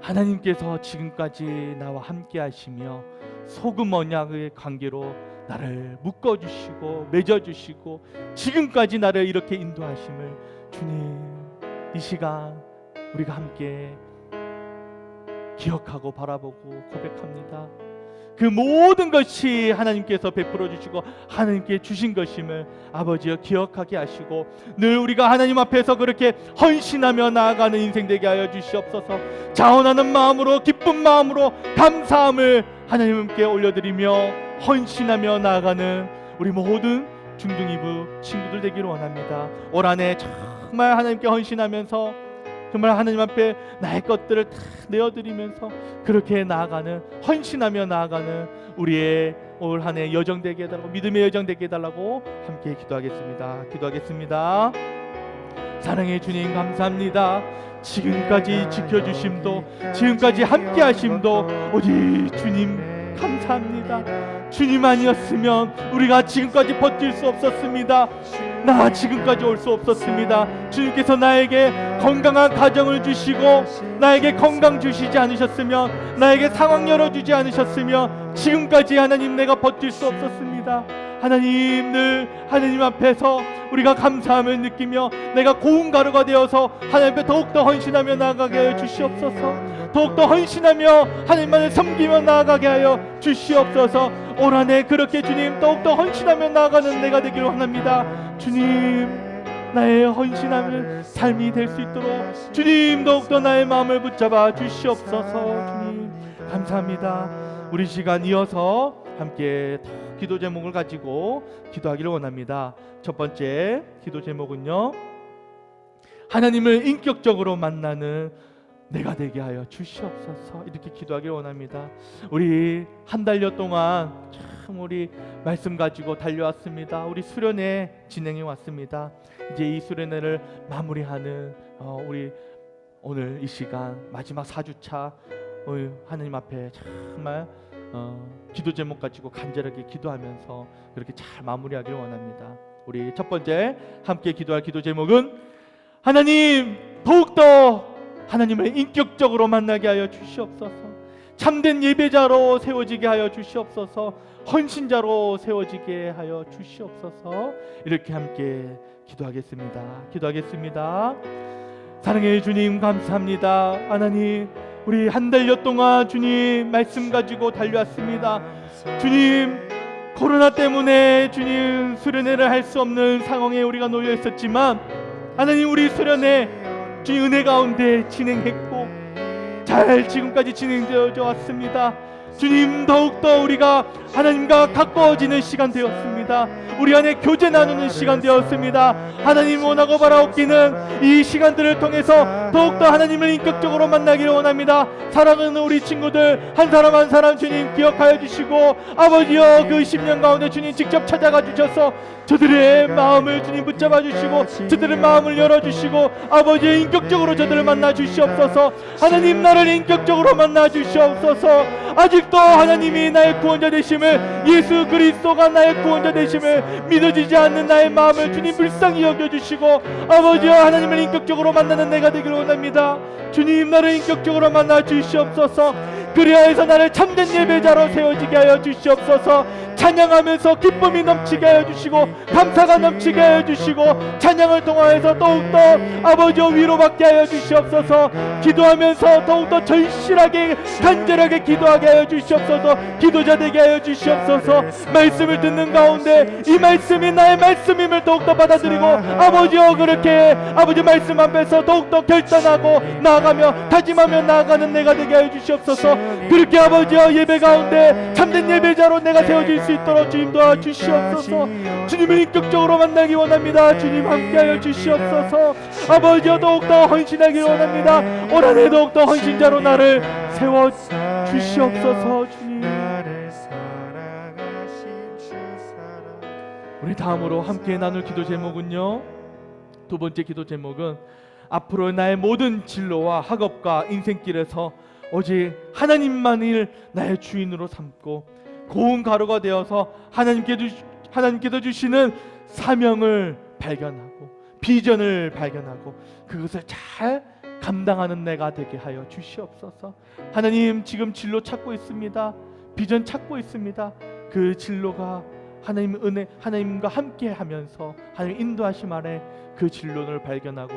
하나님께서 지금까지 나와 함께 하시며 소금 언약의 관계로 나를 묶어주시고 맺어주시고 지금까지 나를 이렇게 인도하심을 주님, 이 시간 우리가 함께 기억하고 바라보고 고백합니다. 그 모든 것이 하나님께서 베풀어 주시고 하나님께 주신 것임을 아버지여 기억하게 하시고 늘 우리가 하나님 앞에서 그렇게 헌신하며 나아가는 인생 되게 하여 주시옵소서. 자원하는 마음으로, 기쁜 마음으로 감사함을 하나님께 올려드리며 헌신하며 나아가는 우리 모든 중등이부 친구들 되기를 원합니다. 올 한 해 정말 하나님께 헌신하면서 정말 하나님 앞에 나의 것들을 다 내어드리면서 그렇게 나아가는, 헌신하며 나아가는 우리의 올 한 해 여정 되게 해달라고, 믿음의 여정 되게 해달라고 함께 기도하겠습니다. 사랑의 주님 감사합니다. 지금까지 지켜주심도, 지금까지 함께 하심도 오직 주님 감사합니다. 주님 아니었으면 우리가 지금까지 버틸 수 없었습니다. 나 지금까지 올 수 없었습니다. 주님께서 나에게 건강한 가정을 주시고 나에게 건강 주시지 않으셨으면, 나에게 상황 열어주지 않으셨으면 지금까지 하나님 내가 버틸 수 없었습니다. 하나님, 늘 하나님 앞에서 우리가 감사함을 느끼며 내가 고운 가루가 되어서 하나님 앞에 더욱더 헌신하며 나아가게 하여 주시옵소서. 더욱더 헌신하며 하나님만을 섬기며 나아가게 하여 주시옵소서. 올 한 해 그렇게 주님 더욱더 헌신하며 나아가는 내가 되기를 원합니다. 주님, 나의 헌신하는 삶이 될 수 있도록 주님 더욱더 나의 마음을 붙잡아 주시옵소서. 주님 감사합니다. 우리 시간 이어서 함께 기도 제목을 가지고 기도하기를 원합니다. 첫 번째 기도 제목은요, 하나님을 인격적으로 만나는 내가 되게 하여 주시옵소서. 이렇게 기도하기를 원합니다. 우리 한 달여 동안 참 우리 말씀 가지고 달려왔습니다. 우리 수련회 진행해 왔습니다. 이제 이 수련회를 마무리하는 우리 오늘 이 시간 마지막 4주차 하나님 앞에 정말 기도 제목 가지고 간절하게 기도하면서 그렇게 잘 마무리하기를 원합니다. 우리 첫 번째 함께 기도할 기도 제목은 하나님, 더욱더 하나님을 인격적으로 만나게 하여 주시옵소서. 참된 예배자로 세워지게 하여 주시옵소서. 헌신자로 세워지게 하여 주시옵소서. 이렇게 함께 기도하겠습니다. 사랑의 주님 감사합니다. 하나님, 우리 한 달여 동안 주님 말씀 가지고 달려왔습니다. 주님, 코로나 때문에 주님 수련회를 할 수 없는 상황에 우리가 놓여 있었지만 하나님, 우리 수련회 주님 은혜 가운데 진행했고 잘 지금까지 진행되어져 왔습니다. 주님 더욱더 우리가 하나님과 가까워지는 시간 되었습니다. 우리 안에 교제 나누는 시간 되었습니다. 하나님 원하고 바라옵기는 이 시간들을 통해서 더욱더 하나님을 인격적으로 만나기를 원합니다. 사랑하는 우리 친구들 한 사람 한 사람 주님 기억하여 주시고 아버지여 그 10년 가운데 주님 직접 찾아가 주셔서 저들의 마음을 주님 붙잡아 주시고 저들의 마음을 열어주시고 아버지의 인격적으로 저들을 만나 주시옵소서. 하나님 나를 인격적으로 만나 주시옵소서. 아직도 하나님이 나의 구원자 되심을 예수 그리스도가 나의 구원자 되심을 믿어지지 않는 나의 마음을 주님 불쌍히 여겨주시고 아버지여 하나님을 인격적으로 만나는 내가 되기를 원합니다. 주님 나를 인격적으로 만나 주시옵소서. 그리하여서 나를 참된 예배자로 세워지게 하여 주시옵소서. 찬양하면서 기쁨이 넘치게 하여 주시고 감사가 넘치게 하여 주시고 찬양을 통하여서 더욱더 아버지와 위로받게 하여 주시옵소서. 기도하면서 더욱더 절실하게 간절하게 기도하게 하여 주시옵소서. 기도자 되게 하여 주시옵소서. 말씀을 듣는 가운데 이 말씀이 나의 말씀임을 더욱더 받아들이고 아버지여 그렇게 아버지 말씀 앞에서 더욱더 결단하고 나아가며 다짐하며 나아가는 내가 되게 하여 주시옵소서. 그렇게 아버지여 예배 가운데 참된 예배자로 내가 세워질 수 있도록 주님 도와주시옵소서. 주님을 인격적으로 만나기 원합니다. 주님 함께하여 주시옵소서. 아버지여 더욱더 헌신하기 원합니다. 올 한 해 더욱더 헌신자로 나를 세워주시옵소서. 주님 우리 다음으로 함께 나눌 기도 제목은요, 두 번째 기도 제목은 앞으로 나의 모든 진로와 학업과 인생길에서 오직 하나님만을 나의 주인으로 삼고 고운 가루가 되어서 하나님께서 주시는 사명을 발견하고 비전을 발견하고 그것을 잘 감당하는 내가 되게 하여 주시옵소서. 하나님 지금 진로 찾고 있습니다. 비전 찾고 있습니다. 그 진로가 하나님 은혜, 하나님과 함께 하면서 하나님 인도하심 아래 그 진로를 발견하고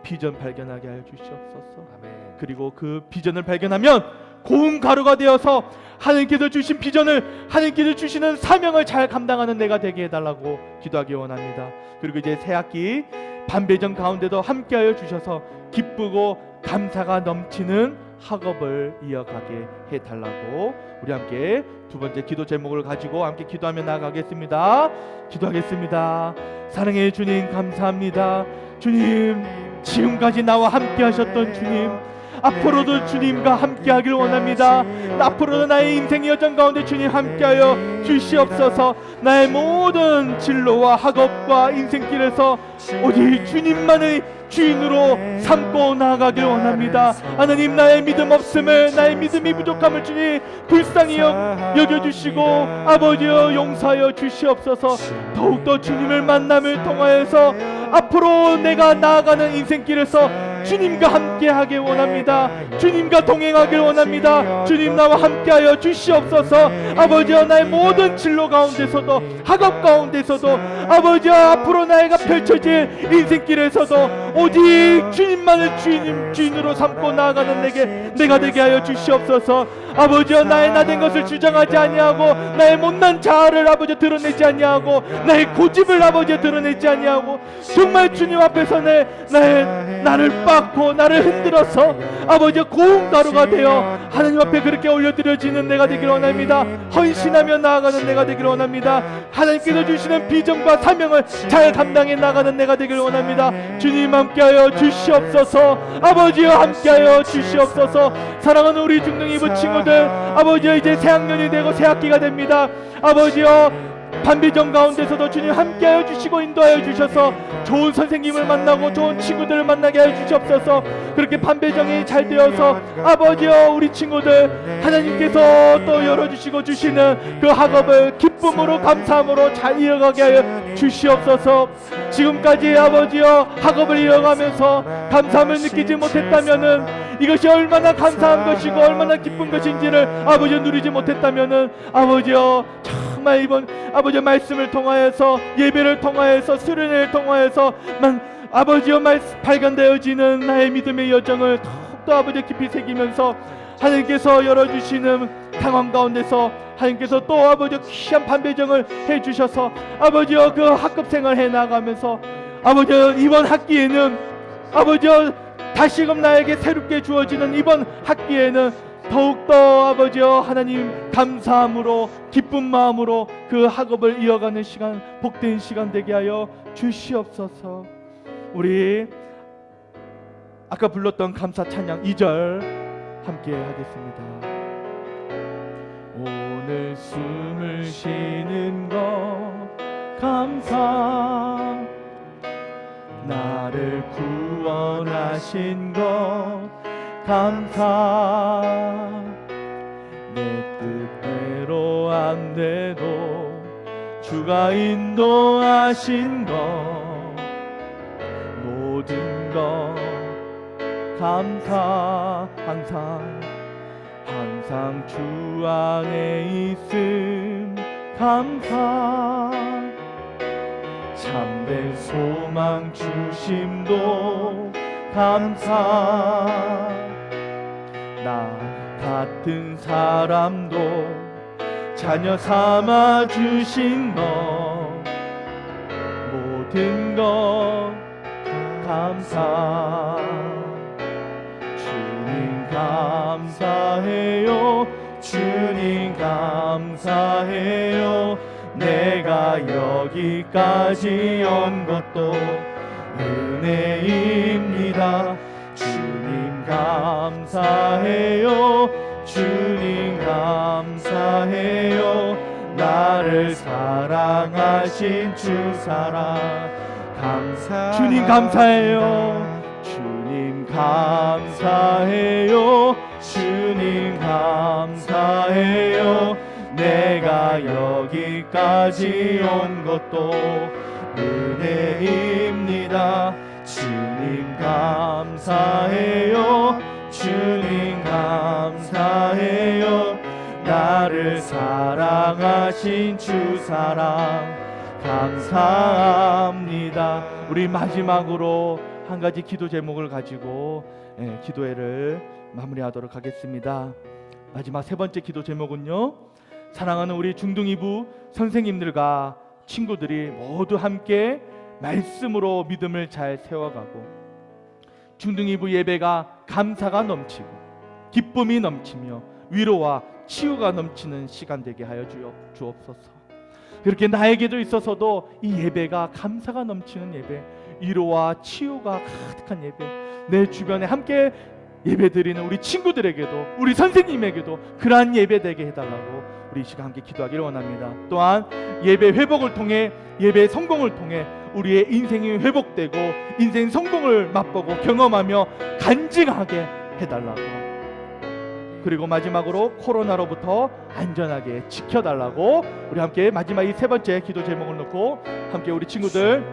비전 발견하게 하여 주시옵소서.
아멘.
그리고 그 비전을 발견하면 고운 가루가 되어서 하나님께서 주신 비전을, 하나님께서 주시는 사명을 잘 감당하는 내가 되게 해달라고 기도하기 원합니다. 그리고 이제 새학기 반배정 가운데도 함께하여 주셔서 기쁘고 감사가 넘치는 학업을 이어가게 해달라고 우리 함께 두 번째 기도 제목을 가지고 함께 기도하며 나아가겠습니다. 기도하겠습니다. 사랑의 주님 감사합니다. 주님 지금까지 나와 함께 하셨던 주님, 앞으로도 주님과 함께하길 원합니다. 앞으로도 나의 인생의 여정 가운데 주님 함께하여 주시옵소서. 나의 모든 진로와 학업과 인생길에서 오직 주님만의 주인으로 삼고 나아가길 원합니다. 하나님 나의 믿음 없음을, 나의 믿음이 부족함을 주님 불쌍히 여겨주시고 아버지여 용서하여 주시옵소서. 더욱더 주님을 만남을 통하여서 앞으로 내가 나아가는 인생길에서 주님과 함께하길 원합니다. 주님과 동행하길 원합니다. 주님 나와 함께하여 주시옵소서. 아버지여 나의 모든 진로 가운데서도 학업 가운데서도 아버지여 앞으로 나이가 펼쳐질 인생길에서도 오직 주님만을 주인으로 삼고 나아가는 내가 되게 하여 주시옵소서. 아버지여 나의 나된 것을 주장하지 아니하고 나의 못난 자아를 아버지 드러내지 아니하고 나의 고집을 아버지 드러내지 아니하고 정말 주님 앞에서 나를 빻고 나를 흔들어서 아버지 고운 가루가 되어 하나님 앞에 그렇게 올려드려지는 내가 되기를 원합니다. 헌신하며 나아가는 내가 되기를 원합니다. 하나님께서 주시는 비전과 사명을 잘 감당해 나가는 내가 되기를 원합니다. 주님 함께하여 주시옵소서. 아버지여 함께하여 주시옵소서. 사랑하는 우리 중등이부 친구들, 아버지여 이제 새학년이 되고 새학기가 됩니다. 아버지여 반비정 가운데서도 주님 함께하여 주시고 인도하여 주셔서 좋은 선생님을 만나고 좋은 친구들을 만나게 하여 주시옵소서. 그렇게 반배정이 잘 되어서 아버지여 우리 친구들 하나님께서 또 열어주시고 주시는 그 학업을 기쁨으로 감사함으로 잘 이어가게 하여 주시옵소서. 지금까지 아버지여 학업을 이어가면서 감사함을 느끼지 못했다면은 이것이 얼마나 감사한 것이고 얼마나 기쁜 것인지를 아버지여 누리지 못했다면은 아버지여 정말 이번 아버지의 말씀을 통하여서 예배를 통하여서 수련회를 통하여서만 아버지여 발견되어지는 나의 믿음의 여정을 더욱더 아버지 깊이 새기면서 하나님께서 열어주시는 상황 가운데서 하나님께서 또 아버지여 귀한 반배정을 해주셔서 아버지여 그 학급생활 해나가면서 아버지여 이번 학기에는 아버지여 다시금 나에게 새롭게 주어지는 이번 학기에는 더욱더 아버지여 하나님 감사함으로 기쁜 마음으로 그 학업을 이어가는 시간, 복된 시간 되게 하여 주시옵소서. 우리 아까 불렀던 감사 찬양 2절 함께 하겠습니다. 오늘 숨을 쉬는 것 감사, 나를 구원하신 것 감사, 내 뜻대로 안 돼도 주가 인도하신 것 모든 것 감사, 항상 주 안에 있음 감사, 참된 소망 주심도 감사, 나 같은 사람도 자녀 삼아 주신 것 모든 것 감사, 주님 감사해요, 주님 감사해요, 내가 여기까지 온 것도 은혜입니다. 주님 감사해요, 주님 감사해요, 나를 사랑하신 주 사랑 감사, 주님 감사해요, 주님 감사해요, 주님 감사해요, 내가 여기까지 온 것도 은혜입니다. 주님 감사해요, 주님 감사해요, 나를 사랑하신 주 사랑 감사합니다. 우리 마지막으로 한 가지 기도 제목을 가지고 기도회를 마무리하도록 하겠습니다. 마지막 세 번째 기도 제목은요, 사랑하는 우리 중등이부 선생님들과 친구들이 모두 함께 말씀으로 믿음을 잘 세워가고 중등이부 예배가 감사가 넘치고 기쁨이 넘치며 위로와 치유가 넘치는 시간 되게 하여 주옵소서. 그렇게 나에게도 있어서도 이 예배가 감사가 넘치는 예배, 위로와 치유가 가득한 예배, 내 주변에 함께 예배드리는 우리 친구들에게도 우리 선생님에게도 그러한 예배 되게 해달라고 우리 이 시간 함께 기도하기를 원합니다. 또한 예배 회복을 통해, 예배 성공을 통해 우리의 인생이 회복되고 인생 성공을 맛보고 경험하며 간증하게 해달라고, 그리고 마지막으로 코로나로부터 안전하게 지켜달라고 우리 함께 마지막 이 세 번째 기도 제목을 놓고 함께 우리 친구들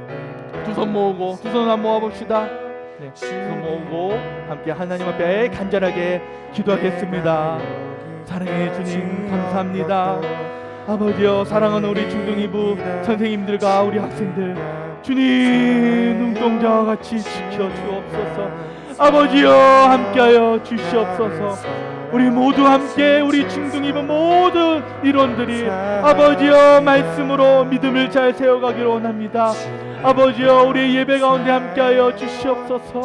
두 손 모으고, 두 손 한번 모아봅시다. 네, 두 손 모으고 함께 하나님 앞에 간절하게 기도하겠습니다. 사랑해 주님 감사합니다. 아버지여, 사랑하는 우리 중등이부 선생님들과 우리 학생들 주님 눈동자와 같이 지켜주옵소서. 아버지여, 함께하여 주시옵소서. 우리 모두 함께 우리 중등이부 모든 일원들이 아버지여 말씀으로 믿음을 잘 세워가기를 원합니다. 아버지여, 우리 예배 가운데 함께하여 주시옵소서.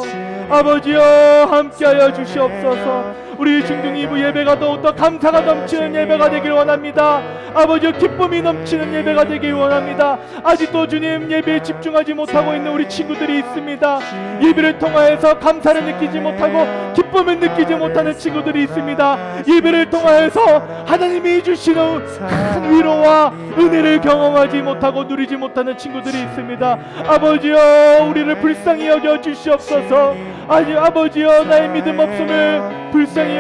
아버지여, 함께하여 주시옵소서. 우리 중등이부 예배가 더욱더 감사가 넘치는 예배가 되기를 원합니다. 아버지여, 기쁨이 넘치는 예배가 되기를 원합니다. 아직도 주님 예배에 집중하지 못하고 있는 우리 친구들이 있습니다. 예배를 통하여서 감사를 느끼지 못하고 기쁨을 느끼지 못하는 친구들이 있습니다. 예배를 통하여서 하나님이 주시는 큰 위로와 은혜를 경험하지 못하고 누리지 못하는 친구들이 있습니다. 아버지여, 우리를 불쌍히 여겨 주시옵소서. 아버지여, 나의 믿음 없음을 불쌍히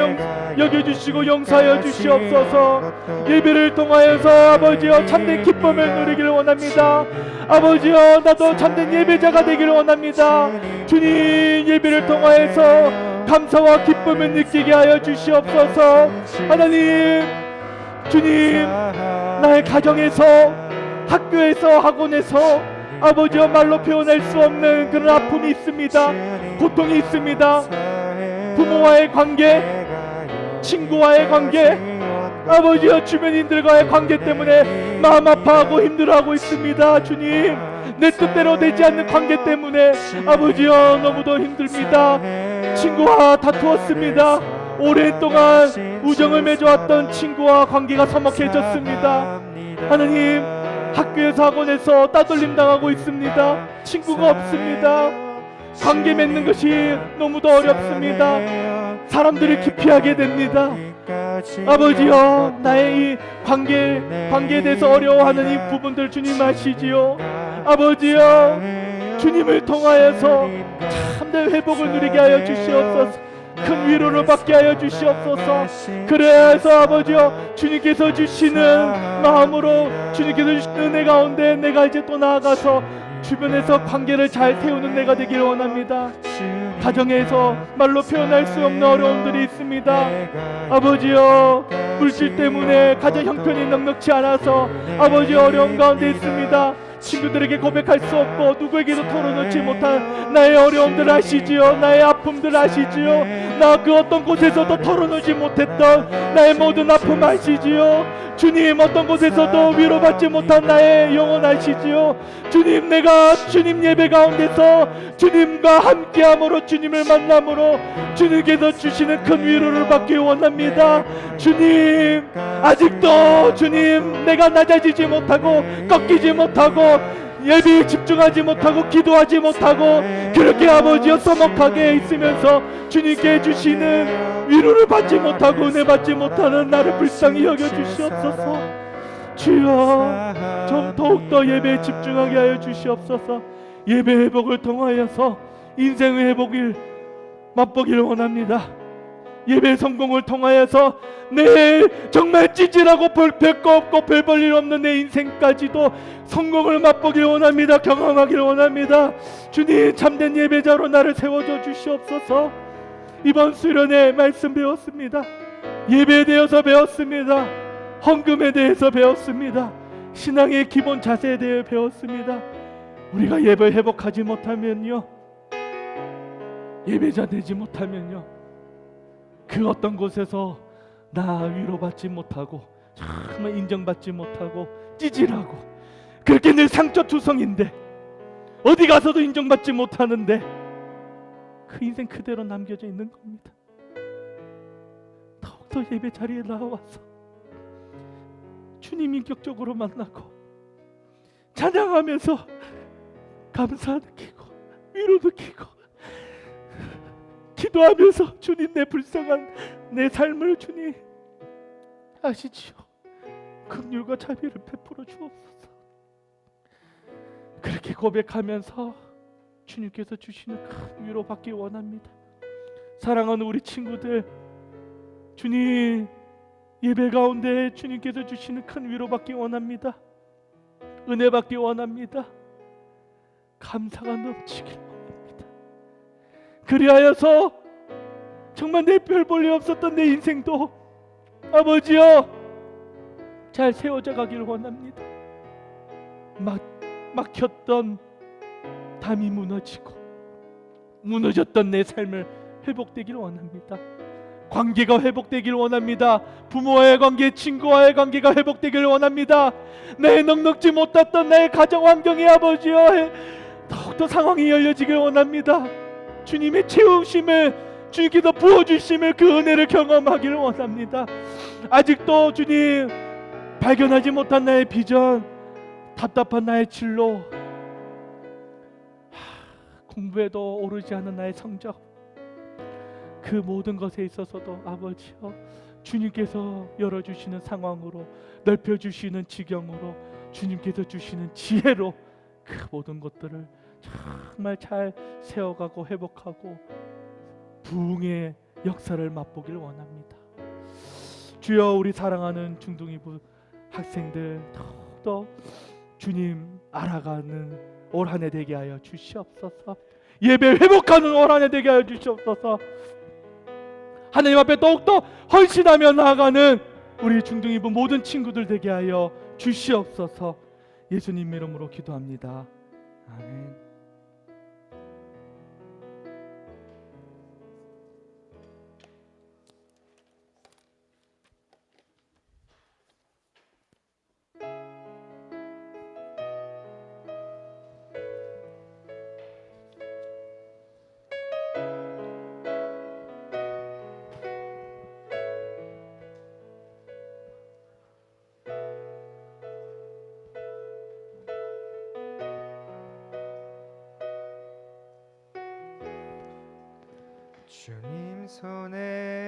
여겨주시고 용서하여 주시옵소서. 예배를 통하여서 아버지여 참된 기쁨을 누리기를 원합니다. 아버지여, 나도 참된 예배자가 되기를 원합니다. 주님, 예배를 통하여서 감사와 기쁨을 느끼게 하여 주시옵소서. 하나님, 주님, 나의 가정에서, 학교에서, 학원에서 아버지여 말로 표현할 수 없는 그런 아픔이 있습니다. 고통이 있습니다. 부모와의 관계, 친구와의 관계, 아버지여 주변인들과의 관계 때문에 마음 아파하고 힘들어하고 있습니다. 주님, 내 뜻대로 되지 않는 관계 때문에 아버지여 너무도 힘듭니다. 친구와 다투었습니다. 오랜 동안 우정을 맺어왔던 친구와 관계가 서먹해졌습니다. 하나님, 학교에서 학원에서 따돌림 당하고 있습니다. 친구가 없습니다. 관계 맺는 것이 너무도 어렵습니다. 사람들을 기피하게 됩니다. 아버지여, 나의 이 관계에 대해서 어려워하는 이 부분들 주님 아시지요. 아버지여, 주님을 통하여서 참된 회복을 누리게 하여 주시옵소서. 큰 위로를 받게 하여 주시옵소서. 그래서 아버지여, 주님께서 주시는 마음으로, 주님께서 주시는 은혜 가운데 내가 이제 또 나아가서 주변에서 관계를 잘 세우는 내가 되기를 원합니다. 가정에서 말로 표현할 수 없는 어려움들이 있습니다. 아버지여, 물질 때문에 가정 형편이 넉넉지 않아서 아버지 어려움 가운데 있습니다. 친구들에게 고백할 수 없고 누구에게도 털어놓지 못한 나의 어려움들 아시지요. 나의 아픔들 아시지요. 나 그 어떤 곳에서도 털어놓지 못했던 나의 모든 아픔 아시지요. 주님, 어떤 곳에서도 위로받지 못한 나의 영혼 아시지요. 주님, 내가 주님 예배 가운데서 주님과 함께함으로, 주님을 만남으로 주님께서 주시는 큰 위로를 받기 원합니다. 주님, 아직도 주님, 내가 낮아지지 못하고 꺾이지 못하고 예배에 집중하지 못하고 기도하지 못하고 그렇게 아버지여 서먹하게 있으면서 주님께 주시는 위로를 받지 못하고 은혜 받지 못하는 나를 불쌍히 여겨주시옵소서. 주여, 좀 더욱더 예배에 집중하게 하여 주시옵소서. 예배 회복을 통하여서 인생의 회복을 맛보기를 원합니다. 예배 성공을 통하여서 내 정말 찌질하고 별거 없고 별 볼 일 없는 내 인생까지도 성공을 맛보기를 원합니다. 경험하기를 원합니다. 주님, 참된 예배자로 나를 세워줘 주시옵소서. 이번 수련회 말씀 배웠습니다. 예배에 대해서 배웠습니다. 헌금에 대해서 배웠습니다. 신앙의 기본 자세에 대해 배웠습니다. 우리가 예배 회복하지 못하면요, 예배자 되지 못하면요, 그 어떤 곳에서 나 위로받지 못하고 정말 인정받지 못하고 찌질하고 그렇게 늘 상처투성인데 어디 가서도 인정받지 못하는데 그 인생 그대로 남겨져 있는 겁니다. 더욱더 예배 자리에 나와서 주님 인격적으로 만나고 찬양하면서 감사 느끼고 위로 느끼고 기도하면서 주님, 내 불쌍한 내 삶을 주님 아시지요. 긍휼과 자비를 베풀어 주옵소서. 그렇게 고백하면서 주님께서 주시는 큰 위로 받기 원합니다. 사랑하는 우리 친구들, 주님 예배 가운데 주님께서 주시는 큰 위로 받기 원합니다. 은혜 받기 원합니다. 감사가 넘치길 원합니다. 그리하여서 정말 내 별 볼 일 없었던 내 인생도 아버지여 잘 세워져 가기를 원합니다. 막혔던 담이 무너지고 무너졌던 내 삶을 회복되기를 원합니다. 관계가 회복되기를 원합니다. 부모와의 관계, 친구와의 관계가 회복되기를 원합니다. 내 넉넉지 못했던 내 가정 환경이 아버지여 더욱더 상황이 열려지길 원합니다. 주님의 채우심을, 주님께서 부어주심을, 그 은혜를 경험하기를 원합니다. 아직도 주님 발견하지 못한 나의 비전, 답답한 나의 진로, 공부에도 오르지 않은 나의 성적, 그 모든 것에 있어서도 아버지여 주님께서 열어주시는 상황으로, 넓혀주시는 지경으로, 주님께서 주시는 지혜로 그 모든 것들을 정말 잘 세워가고 회복하고 부흥의 역사를 맛보기를 원합니다. 주여, 우리 사랑하는 중등이부 학생들 더욱더 주님 알아가는 올 한 해 되게 하여 주시옵소서. 예배 회복하는 올 한 해 되게 하여 주시옵소서. 하나님 앞에 더욱더 헌신하며 나아가는 우리 중등이부 모든 친구들 되게 하여 주시옵소서. 예수님 이름으로 기도합니다. 아멘.
주님 손에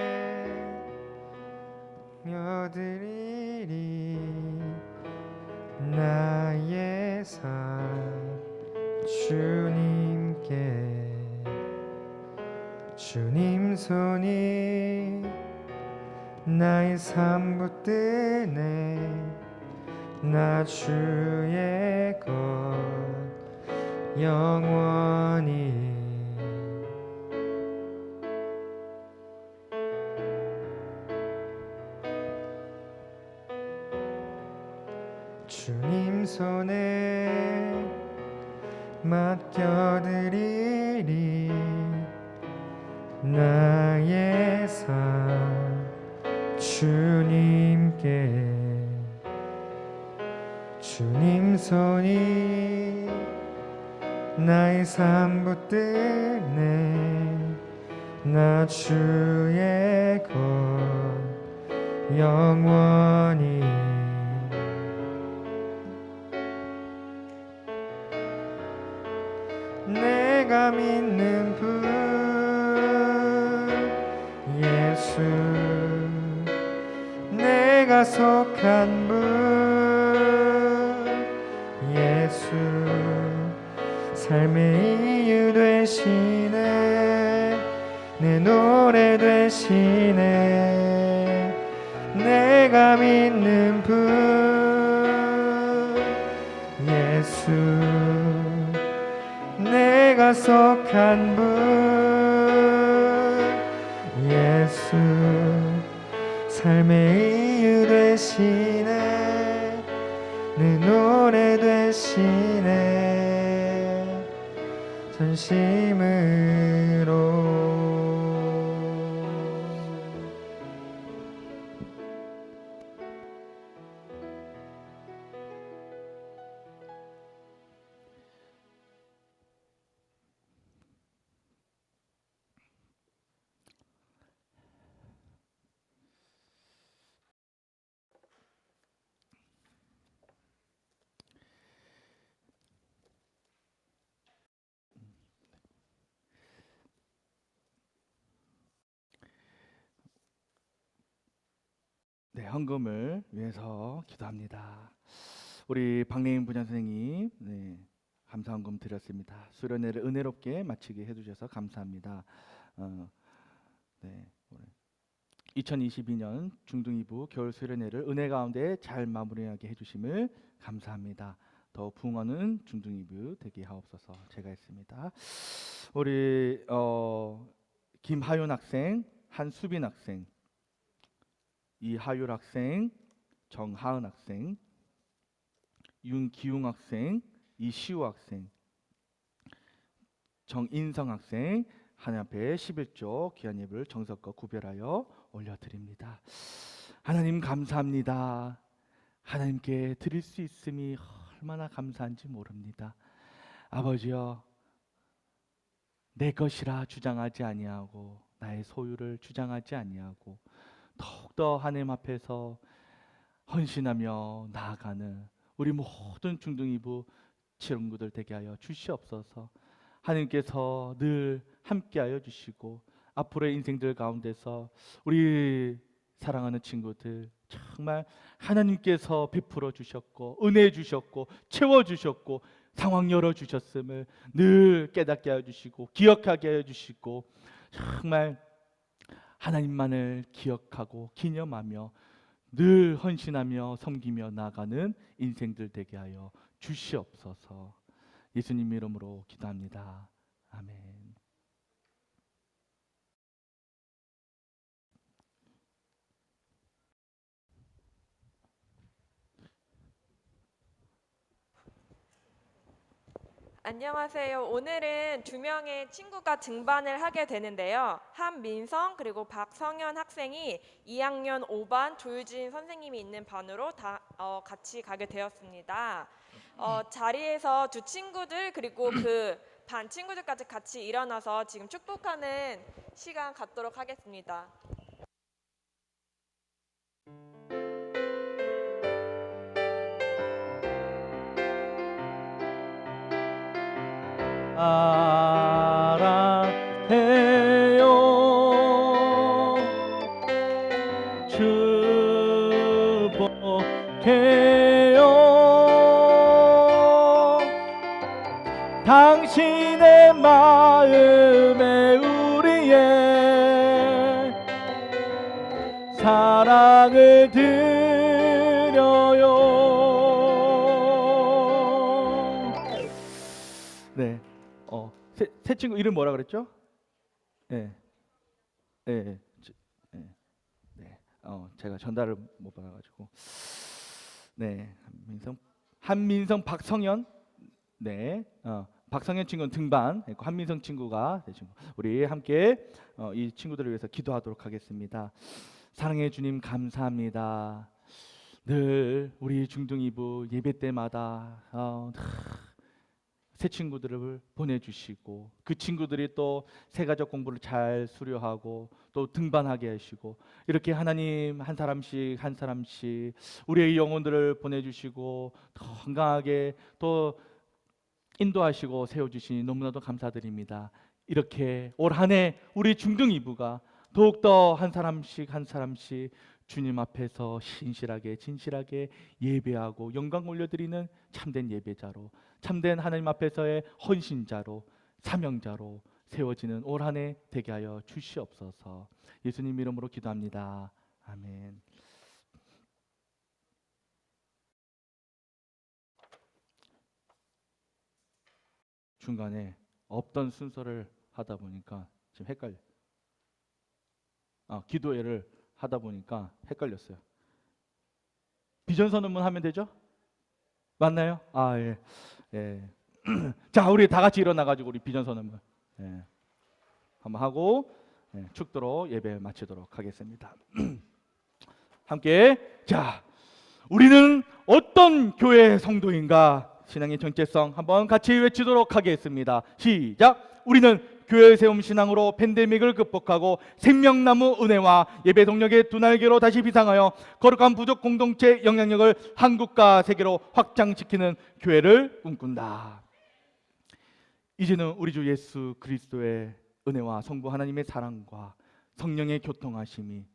여드리리 나의 삶 주님께 주님 손이 나의 삶 붙드네 나 주의 것 영원히 주님 손에 맡겨드리리 나의 삶 주님께 주님 손이 나의 삶 붙드네 나 주의 것 영원히 내가 믿는 분 예수 내가 속한 분 예수 삶의 이유 되시네 내 노래 되시네 내가 믿는 분 예수 내가 속한 분 예수 삶의 이유 되시네 내 노래 되시네 전심으로
네, 헌금을 위해서 기도합니다. 우리 박래인 부장 선생님, 네, 감사 헌금 드렸습니다. 수련회를 은혜롭게 마치게 해주셔서 감사합니다. 네, 2022년 중등이부 겨울 수련회를 은혜 가운데 잘 마무리하게 해주심을 감사합니다. 더 부흥하는 중등이부 되게 하옵소서. 제가 했습니다. 우리 김하윤 학생, 한수빈 학생, 이하율 학생, 정하은 학생, 윤기웅 학생, 이시우 학생, 정인성 학생 하나님 앞에 11조 귀한 예물을 정성껏 구별하여 올려드립니다. 하나님 감사합니다. 하나님께 드릴 수 있음이 얼마나 감사한지 모릅니다. 아버지여, 내 것이라 주장하지 아니하고 나의 소유를 주장하지 아니하고 더욱더 하나님 앞에서 헌신하며 나아가는 우리 모든 중등이부 친구들 되게 하여 주시옵소서. 하나님께서 늘 함께하여 주시고 앞으로의 인생들 가운데서 우리 사랑하는 친구들 정말 하나님께서 베풀어 주셨고 은혜 주셨고 채워 주셨고 상황 열어 주셨음을 늘 깨닫게 하여 주시고 기억하게 하여 주시고 정말 하나님만을 기억하고 기념하며 늘 헌신하며 섬기며 나아가는 인생들 되게 하여 주시옵소서. 예수님 이름으로 기도합니다. 아멘.
안녕하세요. 오늘은 두 명의 친구가 등반을 하게 되는데요. 한민성 그리고 박성현 학생이 2학년 5반 조유진 선생님이 있는 반으로 같이 가게 되었습니다. 자리에서 두 친구들 그리고 그 반 친구들까지 같이 일어나서 지금 축복하는 시간 갖도록 하겠습니다.
사랑해요 사랑을 드려요. 네, 새 친구 이름 뭐라 그랬죠? 네, 네, 네, 네. 제가 전달을 못 받아가지고. 네, 한민성, 박성현. 네, 박성현 친구는 등반, 한민성 친구가 네, 친구. 우리 함께 이 친구들을 위해서 기도하도록 하겠습니다. 사랑해 주님 감사합니다. 늘 우리 중등이부 예배 때마다 새 친구들을 보내주시고 그 친구들이 또 새가족 공부를 잘 수료하고 또 등반하게 하시고 이렇게 하나님 한 사람씩 한 사람씩 우리의 영혼들을 보내주시고 더 건강하게 또 인도하시고 세워주시니 너무나도 감사드립니다. 이렇게 올 한 해 우리 중등이부가 더욱더 한 사람씩 한 사람씩 주님 앞에서 신실하게 진실하게 예배하고 영광 올려드리는 참된 예배자로 참된 하나님 앞에서의 헌신자로 사명자로 세워지는 올 한 해 되게 하여 주시옵소서. 예수님 이름으로 기도합니다. 아멘. 중간에 없던 순서를 하다 보니까 지금 헷갈려. 기도회를 하다 보니까 헷갈렸어요. 비전 선언문 하면 되죠? 맞나요? 예. 예. 자, 우리 다 같이 일어나 가지고 우리 비전 선언문 한번 하고 축도로 예배 마치도록 하겠습니다. 함께 자, 우리는 어떤 교회 성도인가? 신앙의 정체성 한번 같이 외치도록 하겠습니다. 시작. 우리는 교회 세움 신앙으로 팬데믹을 극복하고 생명나무 은혜와 예배 동력의 두 날개로 다시 비상하여 거룩한 부족 공동체 영향력을 한국과 세계로 확장시키는 교회를 꿈꾼다. 이제는 우리 주 예수 그리스도의 은혜와 성부 하나님의 사랑과 성령의 교통하심이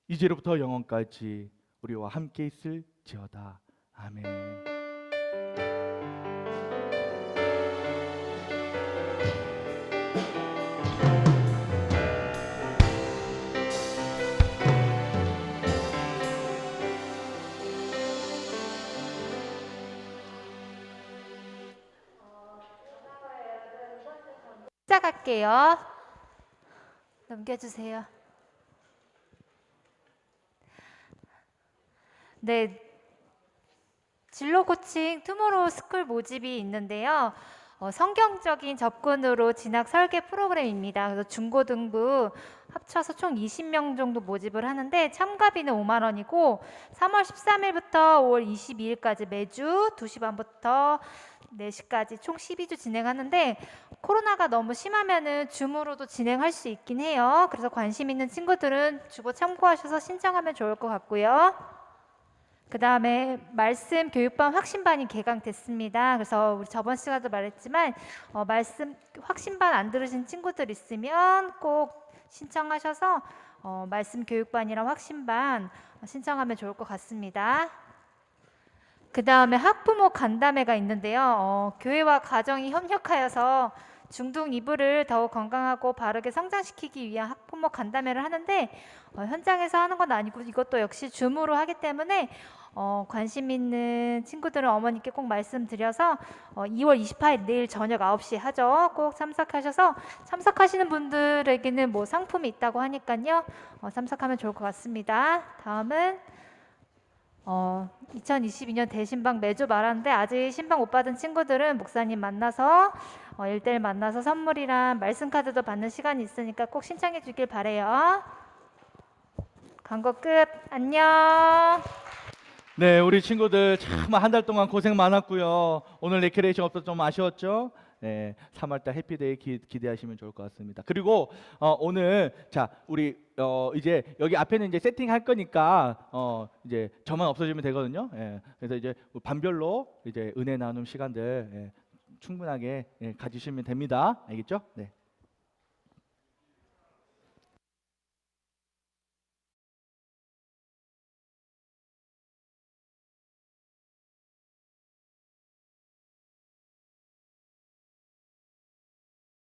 이제로부터 영원까지 우리와 함께 있을지어다. 아멘.
시작할게요. 넘겨주세요. 네, 진로 코칭 투모로우 스쿨 모집이 있는데요. 성경적인 접근으로 진학 설계 프로그램입니다. 그래서 중고등부 합쳐서 총 20명 정도 모집을 하는데 참가비는 5만 원이고 3월 13일부터 5월 22일까지 매주 2시 반부터 4시까지 총 12주 진행하는데 코로나가 너무 심하면은 줌으로도 진행할 수 있긴 해요. 그래서 관심 있는 친구들은 주보 참고하셔서 신청하면 좋을 것 같고요. 그 다음에 말씀 교육반 확신반이 개강됐습니다. 그래서 우리 저번 시간에도 말했지만 말씀 확신반 안 들으신 친구들 있으면 꼭 신청하셔서 말씀 교육반이랑 확신반 신청하면 좋을 것 같습니다. 그 다음에 학부모 간담회가 있는데요. 교회와 가정이 협력하여서 중등 이부를 더욱 건강하고 바르게 성장시키기 위한 학부모 간담회를 하는데 현장에서 하는 건 아니고 이것도 역시 줌으로 하기 때문에 관심 있는 친구들은 어머니께 꼭 말씀드려서 2월 28일 내일 저녁 9시에 하죠. 꼭 참석하셔서 참석하시는 분들에게는 뭐 상품이 있다고 하니까요. 참석하면 좋을 것 같습니다. 다음은 2022년 대신방 매주 말하는데 아직 신방 못 받은 친구들은 목사님 만나서 1대1 만나서 선물이랑 말씀 카드도 받는 시간이 있으니까 꼭 신청해 주길 바래요. 광고 끝. 안녕.
네, 우리 친구들 참 한 달 동안 고생 많았고요. 오늘 레크레이션 없어서 좀 아쉬웠죠? 네, 3월달 해피데이 기대하시면 좋을 것 같습니다. 그리고 오늘 자 우리 이제 여기 앞에는 이제 세팅할 거니까 이제 저만 없어지면 되거든요. 예, 그래서 이제 반별로 이제 은혜 나눔 시간들 충분하게 가지시면 됩니다. 알겠죠? 네.